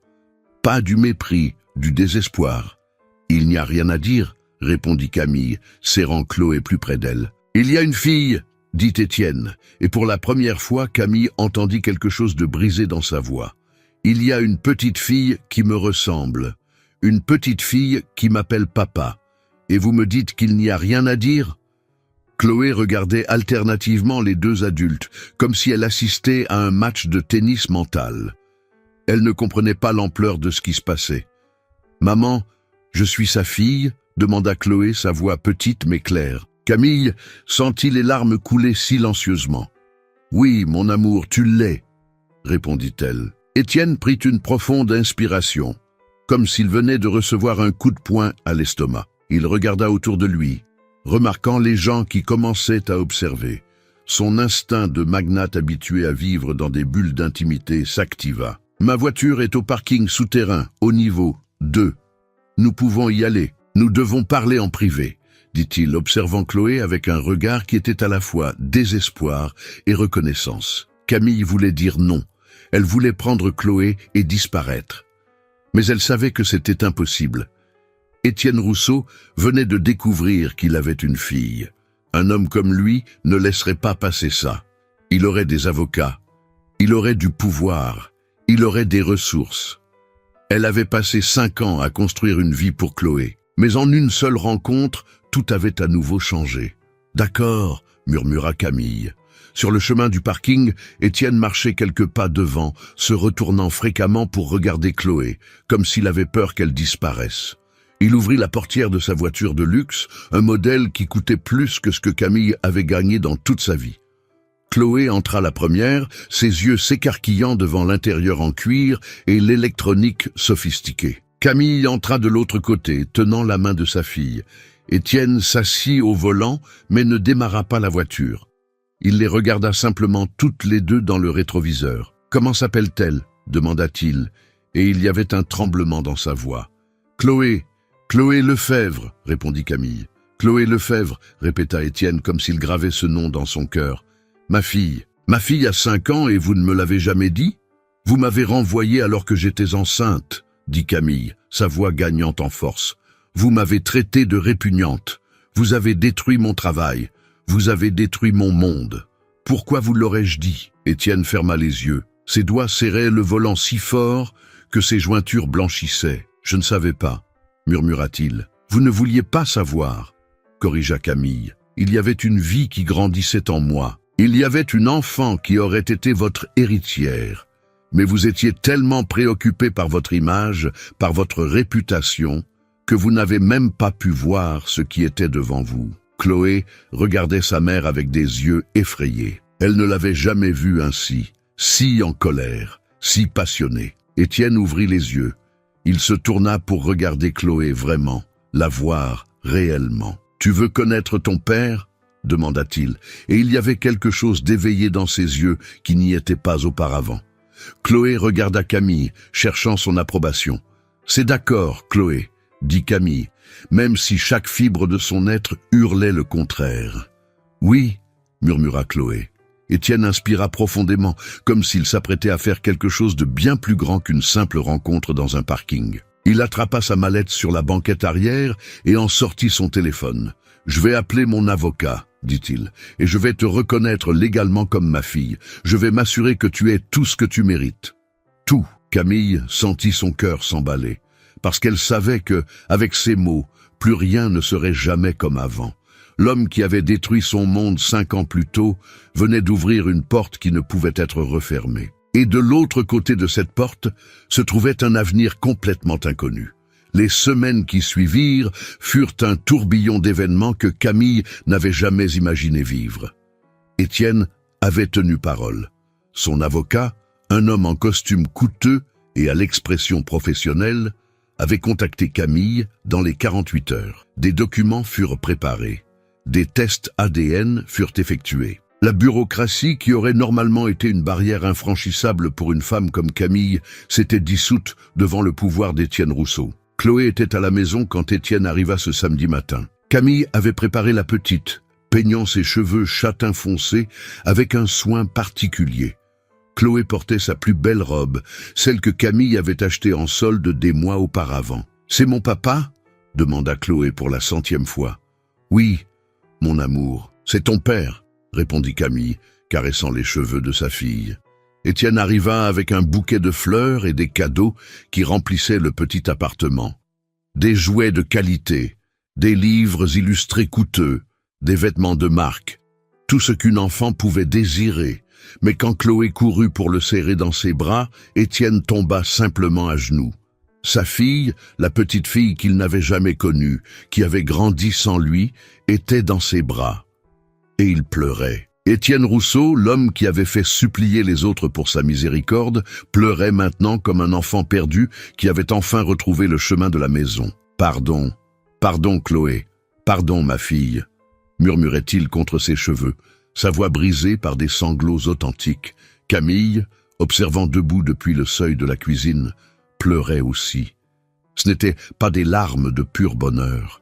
Pas du mépris, du désespoir. « Il n'y a rien à dire », répondit Camille, serrant Chloé plus près d'elle. « Il y a une fille !» dit Étienne, et pour la première fois, Camille entendit quelque chose de brisé dans sa voix. « Il y a une petite fille qui me ressemble, une petite fille qui m'appelle papa, et vous me dites qu'il n'y a rien à dire ?» Chloé regardait alternativement les deux adultes, comme si elle assistait à un match de tennis mental. Elle ne comprenait pas l'ampleur de ce qui se passait. « Maman, je suis sa fille ?» demanda Chloé, sa voix petite mais claire. Camille sentit les larmes couler silencieusement. « Oui, mon amour, tu l'es, » répondit-elle. Étienne prit une profonde inspiration, comme s'il venait de recevoir un coup de poing à l'estomac. Il regarda autour de lui, remarquant les gens qui commençaient à observer. Son instinct de magnate habitué à vivre dans des bulles d'intimité s'activa. « Ma voiture est au parking souterrain, au niveau 2. Nous pouvons y aller. Nous devons parler en privé, » dit-il, observant Chloé avec un regard qui était à la fois désespoir et reconnaissance. Camille voulait dire non. Elle voulait prendre Chloé et disparaître. Mais elle savait que c'était impossible. Étienne Rousseau venait de découvrir qu'il avait une fille. Un homme comme lui ne laisserait pas passer ça. Il aurait des avocats. Il aurait du pouvoir. Il aurait des ressources. Elle avait passé 5 ans à construire une vie pour Chloé. Mais en une seule rencontre, tout avait à nouveau changé. « D'accord », murmura Camille. Sur le chemin du parking, Étienne marchait quelques pas devant, se retournant fréquemment pour regarder Chloé, comme s'il avait peur qu'elle disparaisse. Il ouvrit la portière de sa voiture de luxe, un modèle qui coûtait plus que ce que Camille avait gagné dans toute sa vie. Chloé entra la première, ses yeux s'écarquillant devant l'intérieur en cuir et l'électronique sophistiquée. Camille entra de l'autre côté, tenant la main de sa fille. Étienne s'assit au volant, mais ne démarra pas la voiture. Il les regarda simplement toutes les deux dans le rétroviseur. « Comment s'appelle-t-elle » demanda-t-il, et il y avait un tremblement dans sa voix. « Chloé Lefebvre » répondit Camille. « Chloé Lefebvre » répéta Étienne comme s'il gravait ce nom dans son cœur. « Ma fille a 5 ans et vous ne me l'avez jamais dit ? Vous m'avez renvoyé alors que j'étais enceinte » dit Camille, sa voix gagnant en force. « Vous m'avez traité de répugnante. Vous avez détruit mon travail. Vous avez détruit mon monde. Pourquoi vous l'aurais-je dit ?» Étienne ferma les yeux. Ses doigts serraient le volant si fort que ses jointures blanchissaient. « Je ne savais pas, » murmura-t-il. « Vous ne vouliez pas savoir, » corrigea Camille. « Il y avait une vie qui grandissait en moi. Il y avait une enfant qui aurait été votre héritière. Mais vous étiez tellement préoccupé par votre image, par votre réputation, que vous n'avez même pas pu voir ce qui était devant vous. » Chloé regardait sa mère avec des yeux effrayés. Elle ne l'avait jamais vue ainsi, si en colère, si passionnée. Étienne ouvrit les yeux. Il se tourna pour regarder Chloé vraiment, la voir réellement. « Tu veux connaître ton père ?» demanda-t-il, et il y avait quelque chose d'éveillé dans ses yeux qui n'y était pas auparavant. Chloé regarda Camille, cherchant son approbation. « C'est d'accord, Chloé, » dit Camille, même si chaque fibre de son être hurlait le contraire. « Oui, » murmura Chloé. Étienne inspira profondément, comme s'il s'apprêtait à faire quelque chose de bien plus grand qu'une simple rencontre dans un parking. Il attrapa sa mallette sur la banquette arrière et en sortit son téléphone. « Je vais appeler mon avocat, » dit-il, « et je vais te reconnaître légalement comme ma fille. Je vais m'assurer que tu aies tout ce que tu mérites. » Tout. Camille sentit son cœur s'emballer, parce qu'elle savait que, avec ces mots, plus rien ne serait jamais comme avant. L'homme qui avait détruit son monde 5 ans plus tôt venait d'ouvrir une porte qui ne pouvait être refermée. Et de l'autre côté de cette porte se trouvait un avenir complètement inconnu. Les semaines qui suivirent furent un tourbillon d'événements que Camille n'avait jamais imaginé vivre. Étienne avait tenu parole. Son avocat, un homme en costume coûteux et à l'expression professionnelle, avait contacté Camille dans les 48 heures. Des documents furent préparés. Des tests ADN furent effectués. La bureaucratie, qui aurait normalement été une barrière infranchissable pour une femme comme Camille, s'était dissoute devant le pouvoir d'Étienne Rousseau. Chloé était à la maison quand Étienne arriva ce samedi matin. Camille avait préparé la petite, peignant ses cheveux châtain foncé avec un soin particulier. Chloé portait sa plus belle robe, celle que Camille avait achetée en solde des mois auparavant. « C'est mon papa ?» demanda Chloé pour la 100e fois. « Oui, mon amour, c'est ton père », répondit Camille, caressant les cheveux de sa fille. Étienne arriva avec un bouquet de fleurs et des cadeaux qui remplissaient le petit appartement. Des jouets de qualité, des livres illustrés coûteux, des vêtements de marque, tout ce qu'une enfant pouvait désirer. Mais quand Chloé courut pour le serrer dans ses bras, Étienne tomba simplement à genoux. Sa fille, la petite fille qu'il n'avait jamais connue, qui avait grandi sans lui, était dans ses bras. Et il pleurait. Étienne Rousseau, l'homme qui avait fait supplier les autres pour sa miséricorde, pleurait maintenant comme un enfant perdu qui avait enfin retrouvé le chemin de la maison. « Pardon, pardon Chloé, pardon ma fille », murmurait-il contre ses cheveux, sa voix brisée par des sanglots authentiques. Camille, observant debout depuis le seuil de la cuisine, pleurait aussi. Ce n'étaient pas des larmes de pur bonheur,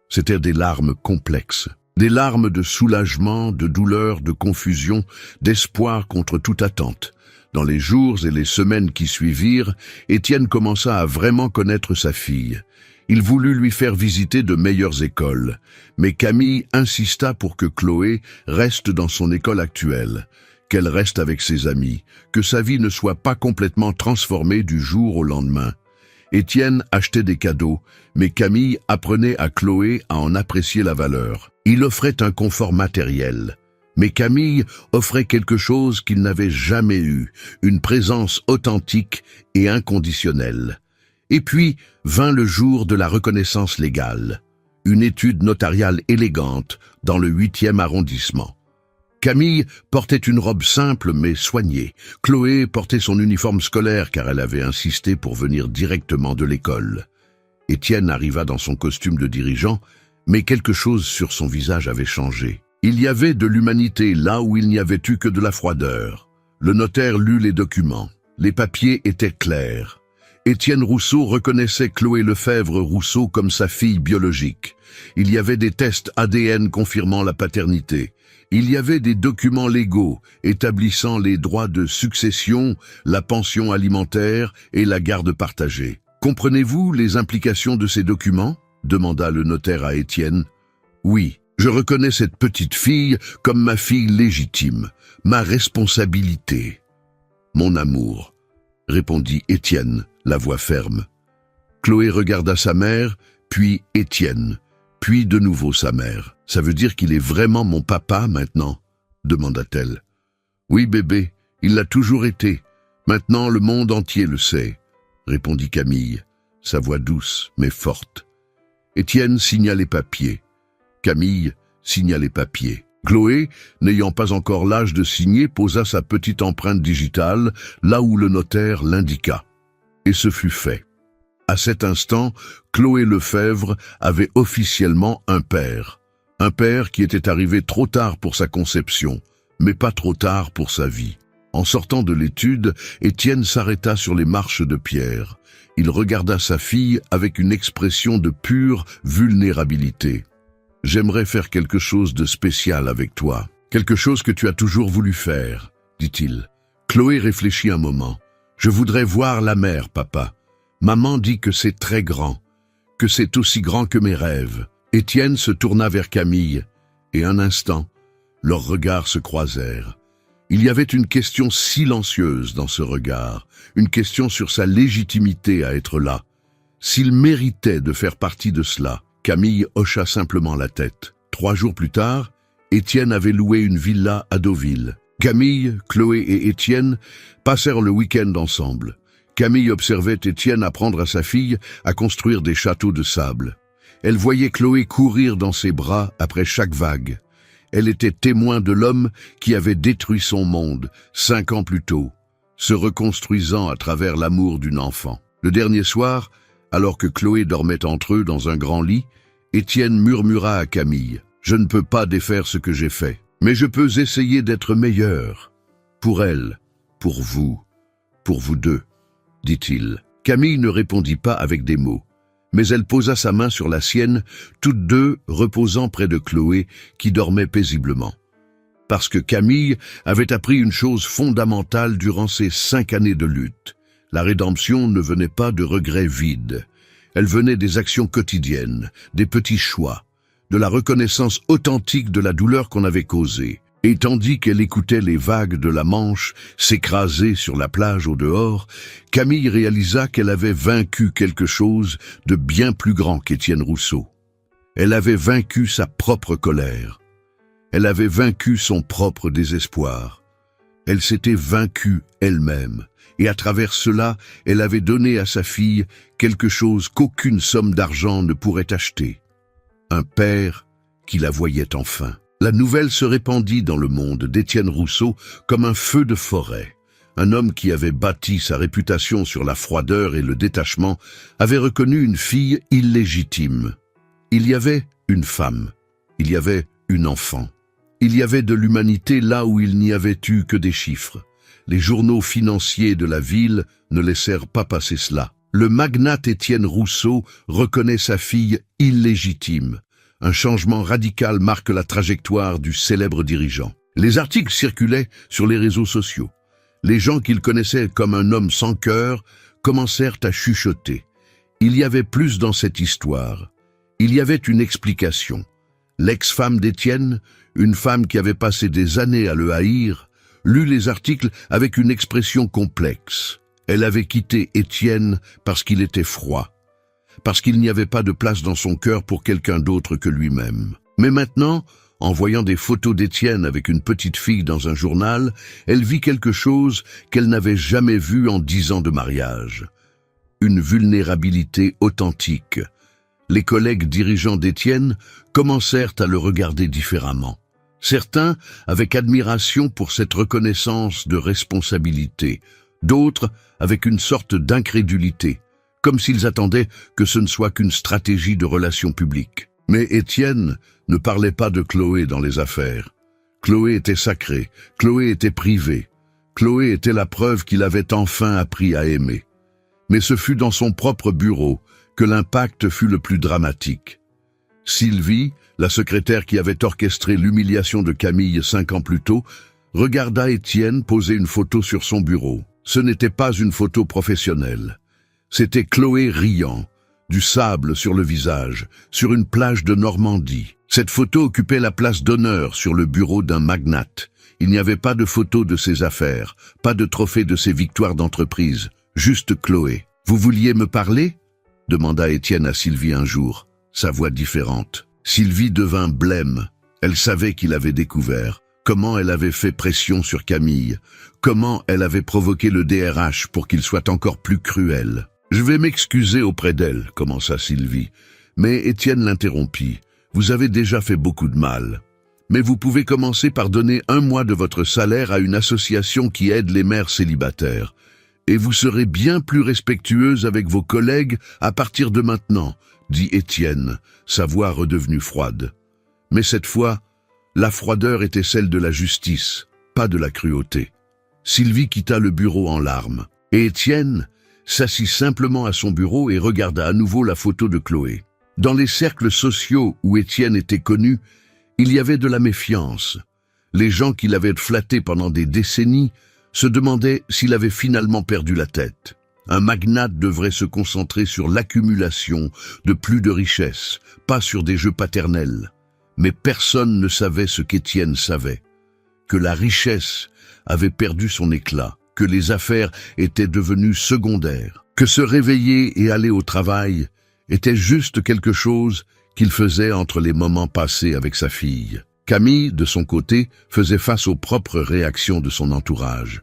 c'étaient des larmes complexes. Des larmes de soulagement, de douleur, de confusion, d'espoir contre toute attente. Dans les jours et les semaines qui suivirent, Étienne commença à vraiment connaître sa fille. Il voulut lui faire visiter de meilleures écoles, mais Camille insista pour que Chloé reste dans son école actuelle, qu'elle reste avec ses amis, que sa vie ne soit pas complètement transformée du jour au lendemain. Étienne achetait des cadeaux, mais Camille apprenait à Chloé à en apprécier la valeur. Il offrait un confort matériel, mais Camille offrait quelque chose qu'il n'avait jamais eu, une présence authentique et inconditionnelle. Et puis vint le jour de la reconnaissance légale, une étude notariale élégante dans le 8e arrondissement. Camille portait une robe simple mais soignée. Chloé portait son uniforme scolaire car elle avait insisté pour venir directement de l'école. Étienne arriva dans son costume de dirigeant, mais quelque chose sur son visage avait changé. Il y avait de l'humanité là où il n'y avait eu que de la froideur. Le notaire lut les documents. Les papiers étaient clairs. Étienne Rousseau reconnaissait Chloé Lefebvre-Rousseau comme sa fille biologique. Il y avait des tests ADN confirmant la paternité. Il y avait des documents légaux établissant les droits de succession, la pension alimentaire et la garde partagée. « Comprenez-vous les implications de ces documents ?» demanda le notaire à Étienne. « Oui, je reconnais cette petite fille comme ma fille légitime, ma responsabilité. »« Mon amour », répondit Étienne, la voix ferme. Chloé regarda sa mère, puis Étienne, puis de nouveau sa mère. « Ça veut dire qu'il est vraiment mon papa maintenant ?» demanda-t-elle. « Oui, bébé, il l'a toujours été. Maintenant, le monde entier le sait, » répondit Camille, sa voix douce mais forte. Étienne signa les papiers. Camille signa les papiers. Chloé, n'ayant pas encore l'âge de signer, posa sa petite empreinte digitale là où le notaire l'indiqua. Et ce fut fait. À cet instant, Chloé Lefebvre avait officiellement un père qui était arrivé trop tard pour sa conception, mais pas trop tard pour sa vie. En sortant de l'étude, Étienne s'arrêta sur les marches de pierre. Il regarda sa fille avec une expression de pure vulnérabilité. « J'aimerais faire quelque chose de spécial avec toi, quelque chose que tu as toujours voulu faire, » dit-il. Chloé réfléchit un moment. « Je voudrais voir la mer, papa. Maman dit que c'est très grand, que c'est aussi grand que mes rêves. » Étienne se tourna vers Camille, et un instant, leurs regards se croisèrent. Il y avait une question silencieuse dans ce regard, une question sur sa légitimité à être là. S'il méritait de faire partie de cela, Camille hocha simplement la tête. 3 jours plus tard, Étienne avait loué une villa à Deauville. Camille, Chloé et Étienne passèrent le week-end ensemble. Camille observait Étienne apprendre à sa fille à construire des châteaux de sable. Elle voyait Chloé courir dans ses bras après chaque vague. Elle était témoin de l'homme qui avait détruit son monde 5 ans plus tôt, se reconstruisant à travers l'amour d'une enfant. Le dernier soir, alors que Chloé dormait entre eux dans un grand lit, Étienne murmura à Camille « Je ne peux pas défaire ce que j'ai fait, mais je peux essayer d'être meilleur. Pour elle, pour vous deux, dit-il. » Camille ne répondit pas avec des mots, mais elle posa sa main sur la sienne, toutes deux reposant près de Chloé, qui dormait paisiblement. « parce que Camille avait appris une chose fondamentale durant ces 5 années de lutte. La rédemption ne venait pas de regrets vides. Elle venait des actions quotidiennes, des petits choix, de la reconnaissance authentique de la douleur qu'on avait causée. Et tandis qu'elle écoutait les vagues de la Manche s'écraser sur la plage au dehors, Camille réalisa qu'elle avait vaincu quelque chose de bien plus grand qu'Étienne Rousseau. Elle avait vaincu sa propre colère. Elle avait vaincu son propre désespoir. Elle s'était vaincue elle-même, et à travers cela, elle avait donné à sa fille quelque chose qu'aucune somme d'argent ne pourrait acheter. Un père qui la voyait enfin. La nouvelle se répandit dans le monde d'Étienne Rousseau comme un feu de forêt. Un homme qui avait bâti sa réputation sur la froideur et le détachement avait reconnu une fille illégitime. Il y avait une femme. Il y avait une enfant. Il y avait de l'humanité là où il n'y avait eu que des chiffres. Les journaux financiers de la ville ne laissèrent pas passer cela. Le magnate Étienne Rousseau reconnaît sa fille illégitime. Un changement radical marque la trajectoire du célèbre dirigeant. Les articles circulaient sur les réseaux sociaux. Les gens qu'il connaissait comme un homme sans cœur commencèrent à chuchoter. Il y avait plus dans cette histoire. Il y avait une explication. L'ex-femme d'Étienne, une femme qui avait passé des années à le haïr, lut les articles avec une expression complexe. Elle avait quitté Étienne parce qu'il était froid, parce qu'il n'y avait pas de place dans son cœur pour quelqu'un d'autre que lui-même. Mais maintenant, en voyant des photos d'Étienne avec une petite fille dans un journal, elle vit quelque chose qu'elle n'avait jamais vu en 10 ans de mariage. Une vulnérabilité authentique. Les collègues dirigeants d'Étienne commencèrent à le regarder différemment. Certains avec admiration pour cette reconnaissance de responsabilité, d'autres avec une sorte d'incrédulité, comme s'ils attendaient que ce ne soit qu'une stratégie de relations publiques. Mais Étienne ne parlait pas de Chloé dans les affaires. Chloé était sacrée, Chloé était privée, Chloé était la preuve qu'il avait enfin appris à aimer. Mais ce fut dans son propre bureau que l'impact fut le plus dramatique. Sylvie, la secrétaire qui avait orchestré l'humiliation de Camille 5 ans plus tôt, regarda Étienne poser une photo sur son bureau. Ce n'était pas une photo professionnelle. C'était Chloé riant, du sable sur le visage, sur une plage de Normandie. Cette photo occupait la place d'honneur sur le bureau d'un magnate. Il n'y avait pas de photo de ses affaires, pas de trophée de ses victoires d'entreprise, juste Chloé. « Vous vouliez me parler ?» demanda Étienne à Sylvie un jour, sa voix différente. Sylvie devint blême. Elle savait qu'il avait découvert. Comment elle avait fait pression sur Camille. Comment elle avait provoqué le DRH pour qu'il soit encore plus cruel. « Je vais m'excuser auprès d'elle, » commença Sylvie. Mais Étienne l'interrompit. « Vous avez déjà fait beaucoup de mal. Mais vous pouvez commencer par donner 1 mois de votre salaire à une association qui aide les mères célibataires. Et vous serez bien plus respectueuse avec vos collègues à partir de maintenant, » dit Étienne, sa voix redevenue froide. Mais cette fois, la froideur était celle de la justice, pas de la cruauté. Sylvie quitta le bureau en larmes, et Étienne s'assit simplement à son bureau et regarda à nouveau la photo de Chloé. Dans les cercles sociaux où Étienne était connu, il y avait de la méfiance. Les gens qui l'avaient flatté pendant des décennies se demandaient s'il avait finalement perdu la tête. Un magnate devrait se concentrer sur l'accumulation de plus de richesses, pas sur des jeux paternels. Mais personne ne savait ce qu'Étienne savait. Que la richesse avait perdu son éclat, que les affaires étaient devenues secondaires, que se réveiller et aller au travail était juste quelque chose qu'il faisait entre les moments passés avec sa fille. Camille, de son côté, faisait face aux propres réactions de son entourage.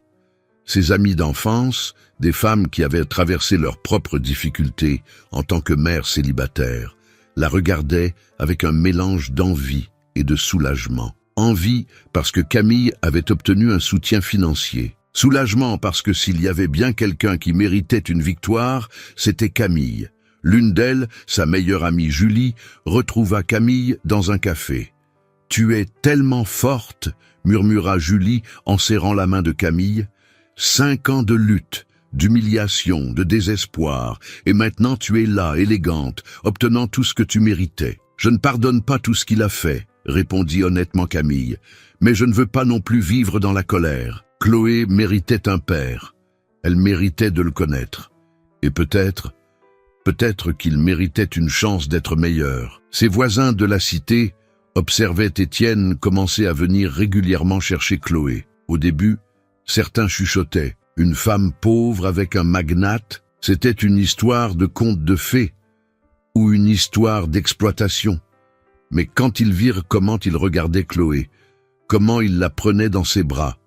Ses amies d'enfance, des femmes qui avaient traversé leurs propres difficultés en tant que mères célibataires, la regardaient avec un mélange d'envie et de soulagement. Envie parce que Camille avait obtenu un soutien financier. Soulagement parce que s'il y avait bien quelqu'un qui méritait une victoire, c'était Camille. L'une d'elles, sa meilleure amie Julie, retrouva Camille dans un café. « Tu es tellement forte », murmura Julie en serrant la main de Camille. 5 ans de lutte, d'humiliation, de désespoir, et maintenant tu es là, élégante, obtenant tout ce que tu méritais. Je ne pardonne pas tout ce qu'il a fait, répondit honnêtement Camille. Mais je ne veux pas non plus vivre dans la colère. Chloé méritait un père. Elle méritait de le connaître. Et peut-être qu'il méritait une chance d'être meilleur. Ses voisins de la cité observaient Étienne commencer à venir régulièrement chercher Chloé. Au début, certains chuchotaient. Une femme pauvre avec un magnate, c'était une histoire de conte de fées ou une histoire d'exploitation. Mais quand ils virent comment il regardait Chloé, comment il la prenait dans ses bras,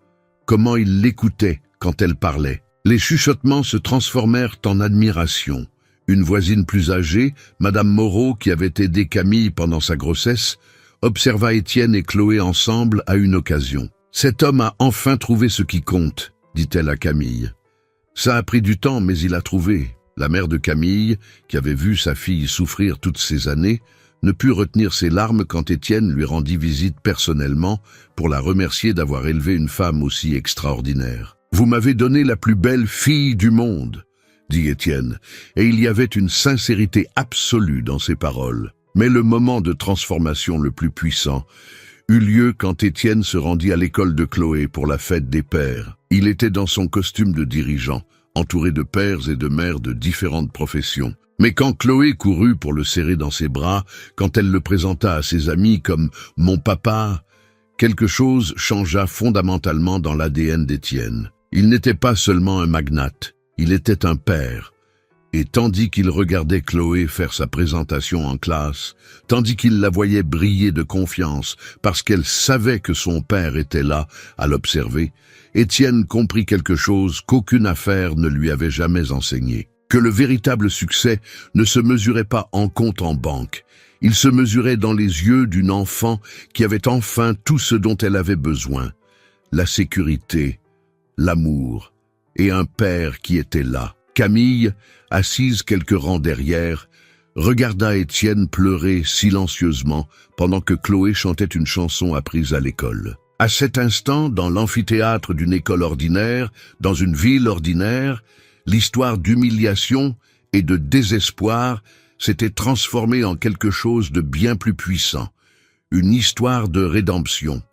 comment il l'écoutait quand elle parlait, les chuchotements se transformèrent en admiration. Une voisine plus âgée, Madame Moreau, qui avait aidé Camille pendant sa grossesse, observa Étienne et Chloé ensemble à une occasion. « Cet homme a enfin trouvé ce qui compte », dit-elle à Camille. « Ça a pris du temps, mais il a trouvé. » La mère de Camille, qui avait vu sa fille souffrir toutes ces années, ne put retenir ses larmes quand Étienne lui rendit visite personnellement pour la remercier d'avoir élevé une femme aussi extraordinaire. « Vous m'avez donné la plus belle fille du monde », dit Étienne, et il y avait une sincérité absolue dans ses paroles. Mais le moment de transformation le plus puissant eut lieu quand Étienne se rendit à l'école de Chloé pour la fête des pères. Il était dans son costume de dirigeant, entouré de pères et de mères de différentes professions. Mais quand Chloé courut pour le serrer dans ses bras, quand elle le présenta à ses amis comme « mon papa », quelque chose changea fondamentalement dans l'ADN d'Étienne. Il n'était pas seulement un magnate, il était un père. Et tandis qu'il regardait Chloé faire sa présentation en classe, tandis qu'il la voyait briller de confiance parce qu'elle savait que son père était là à l'observer, Étienne comprit quelque chose qu'aucune affaire ne lui avait jamais enseigné. Que le véritable succès ne se mesurait pas en compte en banque. Il se mesurait dans les yeux d'une enfant qui avait enfin tout ce dont elle avait besoin. La sécurité, l'amour et un père qui était là. Camille, assise quelques rangs derrière, regarda Étienne pleurer silencieusement pendant que Chloé chantait une chanson apprise à l'école. À cet instant, dans l'amphithéâtre d'une école ordinaire, dans une ville ordinaire, l'histoire d'humiliation et de désespoir s'était transformée en quelque chose de bien plus puissant, une histoire de rédemption.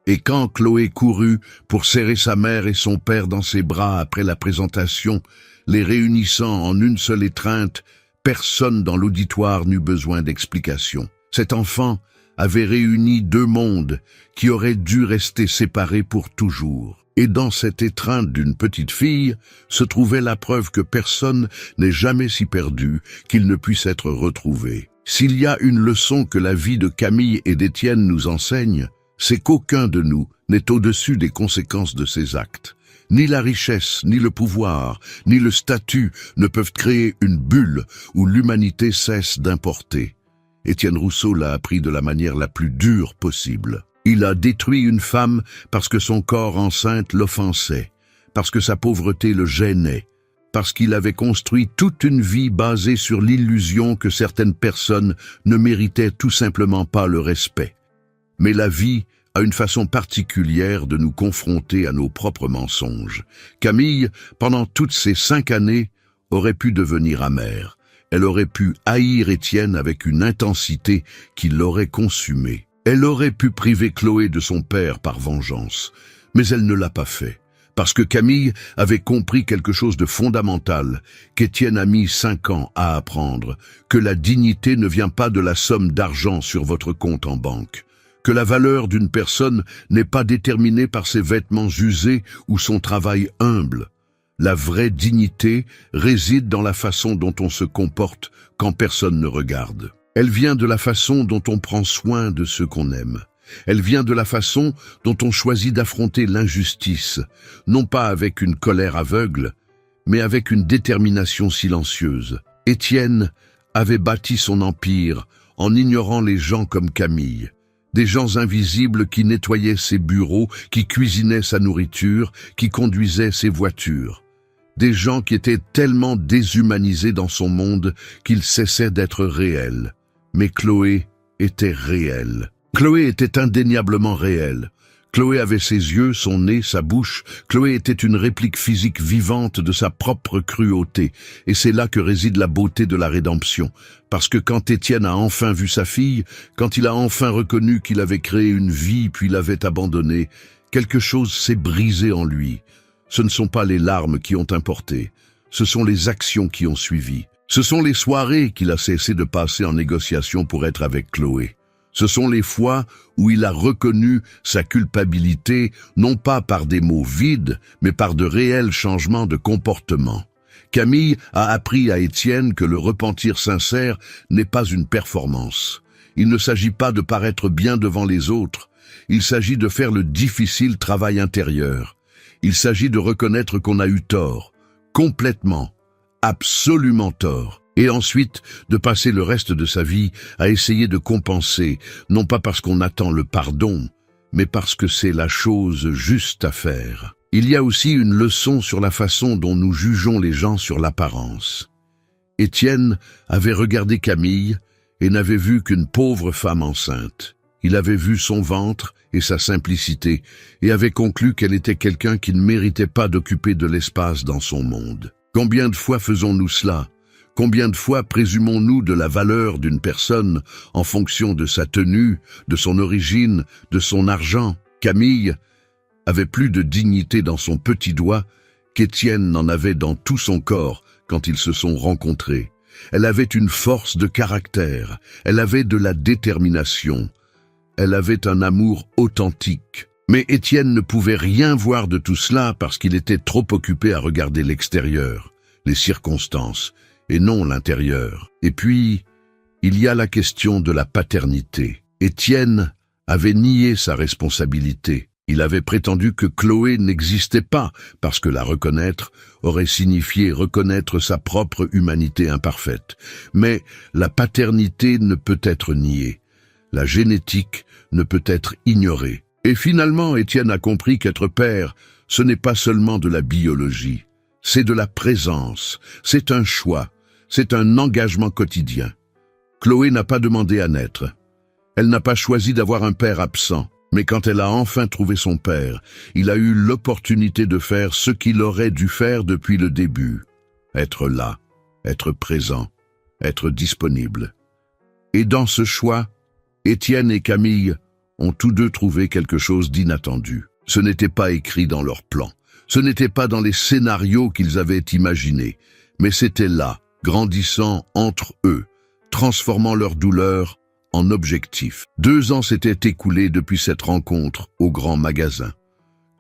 Et quand Chloé courut pour serrer sa mère et son père dans ses bras après la présentation, les réunissant en une seule étreinte, personne dans l'auditoire n'eut besoin d'explication. Cet enfant avait réuni deux mondes qui auraient dû rester séparés pour toujours. Et dans cette étreinte d'une petite fille se trouvait la preuve que personne n'est jamais si perdu qu'il ne puisse être retrouvé. S'il y a une leçon que la vie de Camille et d'Étienne nous enseigne, c'est qu'aucun de nous n'est au-dessus des conséquences de ses actes. Ni la richesse, ni le pouvoir, ni le statut ne peuvent créer une bulle où l'humanité cesse d'importer. Étienne Rousseau l'a appris de la manière la plus dure possible. Il a détruit une femme parce que son corps enceinte l'offensait, parce que sa pauvreté le gênait, parce qu'il avait construit toute une vie basée sur l'illusion que certaines personnes ne méritaient tout simplement pas le respect. Mais la vie a une façon particulière de nous confronter à nos propres mensonges. Camille, pendant toutes ces 5 années, aurait pu devenir amère. Elle aurait pu haïr Étienne avec une intensité qui l'aurait consumé. Elle aurait pu priver Chloé de son père par vengeance, mais elle ne l'a pas fait. Parce que Camille avait compris quelque chose de fondamental, qu'Étienne a mis 5 ans à apprendre, que la dignité ne vient pas de la somme d'argent sur votre compte en banque, que la valeur d'une personne n'est pas déterminée par ses vêtements usés ou son travail humble. La vraie dignité réside dans la façon dont on se comporte quand personne ne regarde. Elle vient de la façon dont on prend soin de ceux qu'on aime. Elle vient de la façon dont on choisit d'affronter l'injustice, non pas avec une colère aveugle, mais avec une détermination silencieuse. Étienne avait bâti son empire en ignorant les gens comme Camille. Des gens invisibles qui nettoyaient ses bureaux, qui cuisinaient sa nourriture, qui conduisaient ses voitures. Des gens qui étaient tellement déshumanisés dans son monde qu'ils cessaient d'être réels. Mais Chloé était réelle. Chloé était indéniablement réelle. Chloé avait ses yeux, son nez, sa bouche. Chloé était une réplique physique vivante de sa propre cruauté. Et c'est là que réside la beauté de la rédemption. Parce que quand Étienne a enfin vu sa fille, quand il a enfin reconnu qu'il avait créé une vie puis l'avait abandonnée, quelque chose s'est brisé en lui. Ce ne sont pas les larmes qui ont importé. Ce sont les actions qui ont suivi. Ce sont les soirées qu'il a cessé de passer en négociation pour être avec Chloé. Ce sont les fois où il a reconnu sa culpabilité, non pas par des mots vides, mais par de réels changements de comportement. Camille a appris à Étienne que le repentir sincère n'est pas une performance. Il ne s'agit pas de paraître bien devant les autres. Il s'agit de faire le difficile travail intérieur. Il s'agit de reconnaître qu'on a eu tort, complètement, absolument tort. Et ensuite, de passer le reste de sa vie à essayer de compenser, non pas parce qu'on attend le pardon, mais parce que c'est la chose juste à faire. Il y a aussi une leçon sur la façon dont nous jugeons les gens sur l'apparence. Étienne avait regardé Camille et n'avait vu qu'une pauvre femme enceinte. Il avait vu son ventre et sa simplicité et avait conclu qu'elle était quelqu'un qui ne méritait pas d'occuper de l'espace dans son monde. Combien de fois faisons-nous cela ? Combien de fois présumons-nous de la valeur d'une personne en fonction de sa tenue, de son origine, de son argent ? Camille avait plus de dignité dans son petit doigt qu'Étienne n'en avait dans tout son corps quand ils se sont rencontrés. Elle avait une force de caractère, elle avait de la détermination, elle avait un amour authentique. Mais Étienne ne pouvait rien voir de tout cela parce qu'il était trop occupé à regarder l'extérieur, les circonstances, et non l'intérieur. Et puis, il y a la question de la paternité. Étienne avait nié sa responsabilité. Il avait prétendu que Chloé n'existait pas, parce que la reconnaître aurait signifié reconnaître sa propre humanité imparfaite. Mais la paternité ne peut être niée. La génétique ne peut être ignorée. Et finalement, Étienne a compris qu'être père, ce n'est pas seulement de la biologie. C'est de la présence, c'est un choix, c'est un engagement quotidien. Chloé n'a pas demandé à naître. Elle n'a pas choisi d'avoir un père absent. Mais quand elle a enfin trouvé son père, il a eu l'opportunité de faire ce qu'il aurait dû faire depuis le début. Être là, être présent, être disponible. Et dans ce choix, Étienne et Camille ont tous deux trouvé quelque chose d'inattendu. Ce n'était pas écrit dans leur plan. Ce n'était pas dans les scénarios qu'ils avaient imaginés. Mais c'était là, grandissant entre eux, transformant leur douleur en objectif. 2 ans s'étaient écoulés depuis cette rencontre au grand magasin.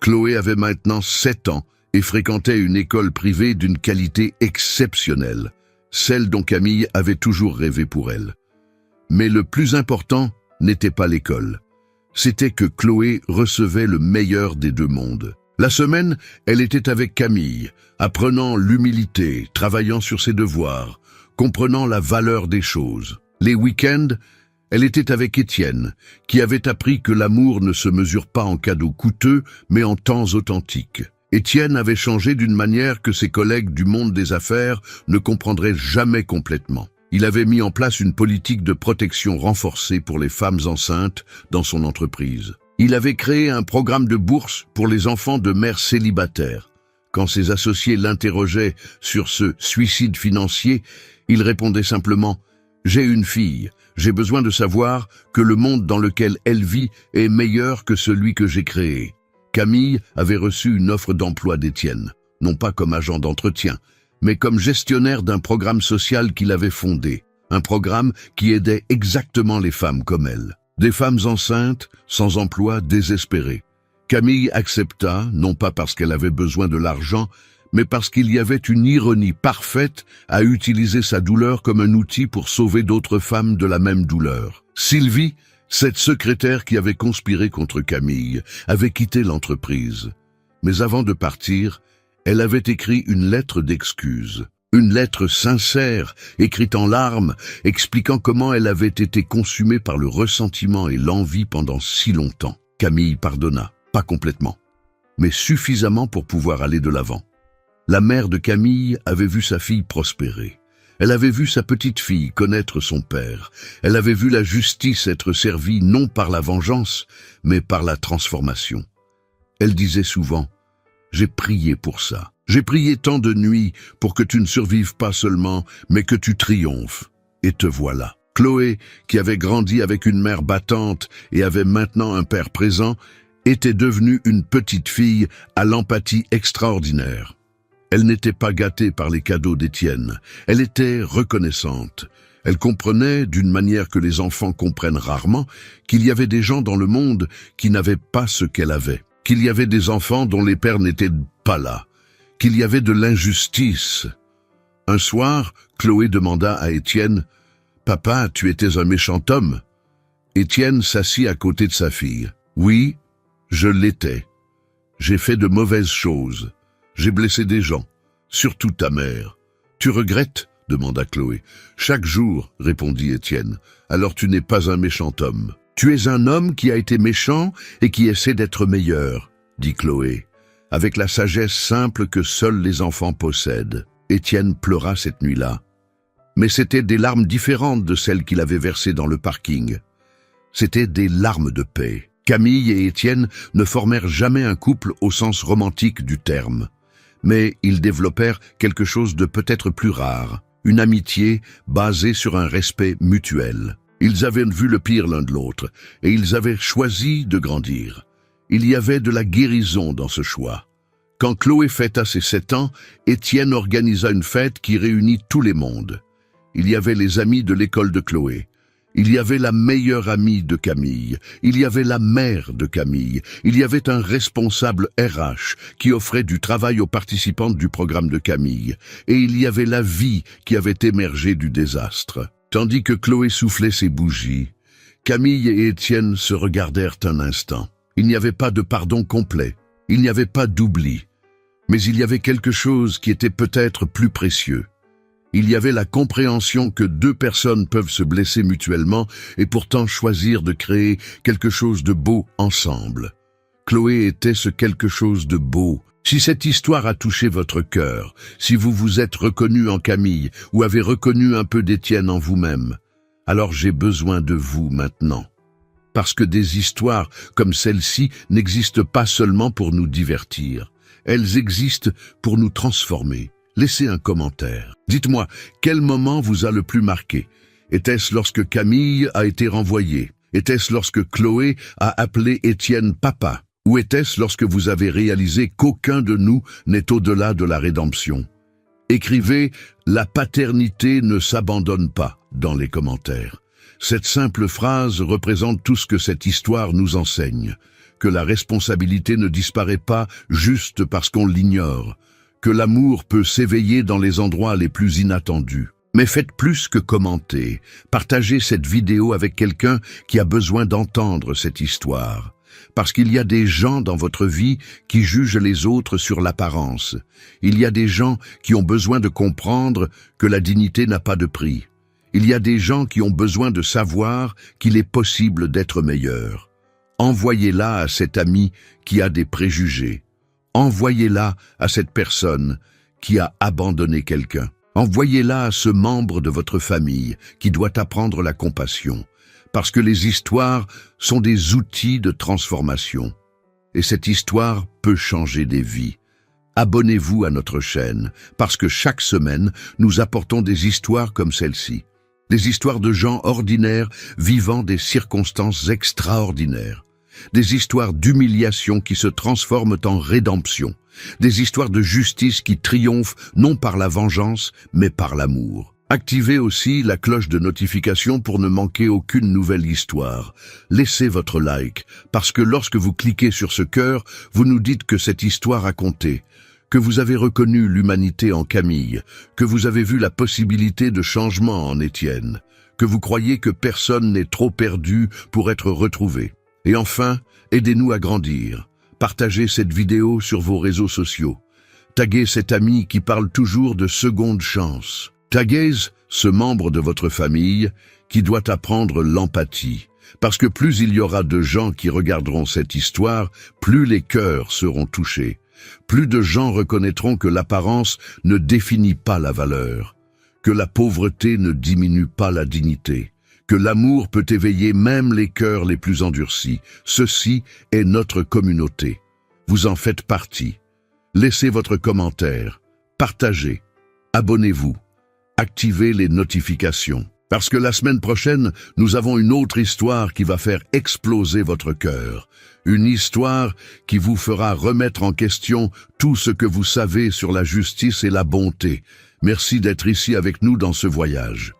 Chloé avait maintenant 7 ans et fréquentait une école privée d'une qualité exceptionnelle, celle dont Camille avait toujours rêvé pour elle. Mais le plus important n'était pas l'école. C'était que Chloé recevait le meilleur des 2 mondes. La semaine, elle était avec Camille, apprenant l'humilité, travaillant sur ses devoirs, comprenant la valeur des choses. Les week-ends, elle était avec Étienne, qui avait appris que l'amour ne se mesure pas en cadeaux coûteux, mais en temps authentiques. Étienne avait changé d'une manière que ses collègues du monde des affaires ne comprendraient jamais complètement. Il avait mis en place une politique de protection renforcée pour les femmes enceintes dans son entreprise. Il avait créé un programme de bourse pour les enfants de mères célibataires. Quand ses associés l'interrogeaient sur ce suicide financier, il répondait simplement « J'ai une fille. J'ai besoin de savoir que le monde dans lequel elle vit est meilleur que celui que j'ai créé. » Camille avait reçu une offre d'emploi d'Étienne, non pas comme agent d'entretien, mais comme gestionnaire d'un programme social qu'il avait fondé, un programme qui aidait exactement les femmes comme elle. Des femmes enceintes, sans emploi, désespérées. Camille accepta, non pas parce qu'elle avait besoin de l'argent, mais parce qu'il y avait une ironie parfaite à utiliser sa douleur comme un outil pour sauver d'autres femmes de la même douleur. Sylvie, cette secrétaire qui avait conspiré contre Camille, avait quitté l'entreprise. Mais avant de partir, elle avait écrit une lettre d'excuse. Une lettre sincère, écrite en larmes, expliquant comment elle avait été consumée par le ressentiment et l'envie pendant si longtemps. Camille pardonna, pas complètement, mais suffisamment pour pouvoir aller de l'avant. La mère de Camille avait vu sa fille prospérer. Elle avait vu sa petite fille connaître son père. Elle avait vu la justice être servie non par la vengeance, mais par la transformation. Elle disait souvent, « J'ai prié pour ça. J'ai prié tant de nuits pour que tu ne survives pas seulement, mais que tu triomphes. Et te voilà. » Chloé, qui avait grandi avec une mère battante et avait maintenant un père présent, était devenue une petite fille à l'empathie extraordinaire. Elle n'était pas gâtée par les cadeaux d'Étienne. Elle était reconnaissante. Elle comprenait, d'une manière que les enfants comprennent rarement, qu'il y avait des gens dans le monde qui n'avaient pas ce qu'elle avait, qu'il y avait des enfants dont les pères n'étaient pas là, qu'il y avait de l'injustice. Un soir, Chloé demanda à Étienne, « Papa, tu étais un méchant homme ?» Étienne s'assit à côté de sa fille. « Oui, je l'étais. J'ai fait de mauvaises choses. J'ai blessé des gens, surtout ta mère. »« Tu regrettes ?» demanda Chloé. « Chaque jour, répondit Étienne. « Alors tu n'es pas un méchant homme. Tu es un homme qui a été méchant et qui essaie d'être meilleur, dit Chloé, avec la sagesse simple que seuls les enfants possèdent. » Étienne pleura cette nuit-là. Mais c'étaient des larmes différentes de celles qu'il avait versées dans le parking. C'étaient des larmes de paix. Camille et Étienne ne formèrent jamais un couple au sens romantique du terme. Mais ils développèrent quelque chose de peut-être plus rare, une amitié basée sur un respect mutuel. Ils avaient vu le pire l'un de l'autre, et ils avaient choisi de grandir. Il y avait de la guérison dans ce choix. Quand Chloé fêta ses 7 ans, Étienne organisa une fête qui réunit tous les mondes. Il y avait les amis de l'école de Chloé. Il y avait la meilleure amie de Camille. Il y avait la mère de Camille. Il y avait un responsable RH qui offrait du travail aux participantes du programme de Camille. Et il y avait la vie qui avait émergé du désastre. Tandis que Chloé soufflait ses bougies, Camille et Étienne se regardèrent un instant. Il n'y avait pas de pardon complet. Il n'y avait pas d'oubli. Mais il y avait quelque chose qui était peut-être plus précieux. Il y avait la compréhension que 2 personnes peuvent se blesser mutuellement et pourtant choisir de créer quelque chose de beau ensemble. Chloé était ce quelque chose de beau. Si cette histoire a touché votre cœur, si vous vous êtes reconnu en Camille ou avez reconnu un peu d'Étienne en vous-même, alors j'ai besoin de vous maintenant. Parce que des histoires comme celle-ci n'existent pas seulement pour nous divertir. Elles existent pour nous transformer. Laissez un commentaire. Dites-moi, quel moment vous a le plus marqué? Était-ce lorsque Camille a été renvoyée? Était-ce lorsque Chloé a appelé Étienne papa? Ou était-ce lorsque vous avez réalisé qu'aucun de nous n'est au-delà de la rédemption? Écrivez « La paternité ne s'abandonne pas » dans les commentaires. Cette simple phrase représente tout ce que cette histoire nous enseigne. Que la responsabilité ne disparaît pas juste parce qu'on l'ignore. Que l'amour peut s'éveiller dans les endroits les plus inattendus. Mais faites plus que commenter. Partagez cette vidéo avec quelqu'un qui a besoin d'entendre cette histoire. Parce qu'il y a des gens dans votre vie qui jugent les autres sur l'apparence. Il y a des gens qui ont besoin de comprendre que la dignité n'a pas de prix. Il y a des gens qui ont besoin de savoir qu'il est possible d'être meilleur. Envoyez-la à cet ami qui a des préjugés. Envoyez-la à cette personne qui a abandonné quelqu'un. Envoyez-la à ce membre de votre famille qui doit apprendre la compassion. Parce que les histoires sont des outils de transformation. Et cette histoire peut changer des vies. Abonnez-vous à notre chaîne, parce que chaque semaine, nous apportons des histoires comme celle-ci. Des histoires de gens ordinaires vivant des circonstances extraordinaires. Des histoires d'humiliation qui se transforment en rédemption. Des histoires de justice qui triomphent non par la vengeance, mais par l'amour. Activez aussi la cloche de notification pour ne manquer aucune nouvelle histoire. Laissez votre like, parce que lorsque vous cliquez sur ce cœur, vous nous dites que cette histoire a compté, que vous avez reconnu l'humanité en Camille, que vous avez vu la possibilité de changement en Étienne, que vous croyez que personne n'est trop perdu pour être retrouvé. Et enfin, aidez-nous à grandir. Partagez cette vidéo sur vos réseaux sociaux. Taguez cet ami qui parle toujours de seconde chance. Taguez ce membre de votre famille qui doit apprendre l'empathie. Parce que plus il y aura de gens qui regarderont cette histoire, plus les cœurs seront touchés. Plus de gens reconnaîtront que l'apparence ne définit pas la valeur. que la pauvreté ne diminue pas la dignité, que l'amour peut éveiller même les cœurs les plus endurcis. Ceci est notre communauté. Vous en faites partie. Laissez votre commentaire, partagez, abonnez-vous, activez les notifications. Parce que la semaine prochaine, nous avons une autre histoire qui va faire exploser votre cœur. Une histoire qui vous fera remettre en question tout ce que vous savez sur la justice et la bonté. Merci d'être ici avec nous dans ce voyage.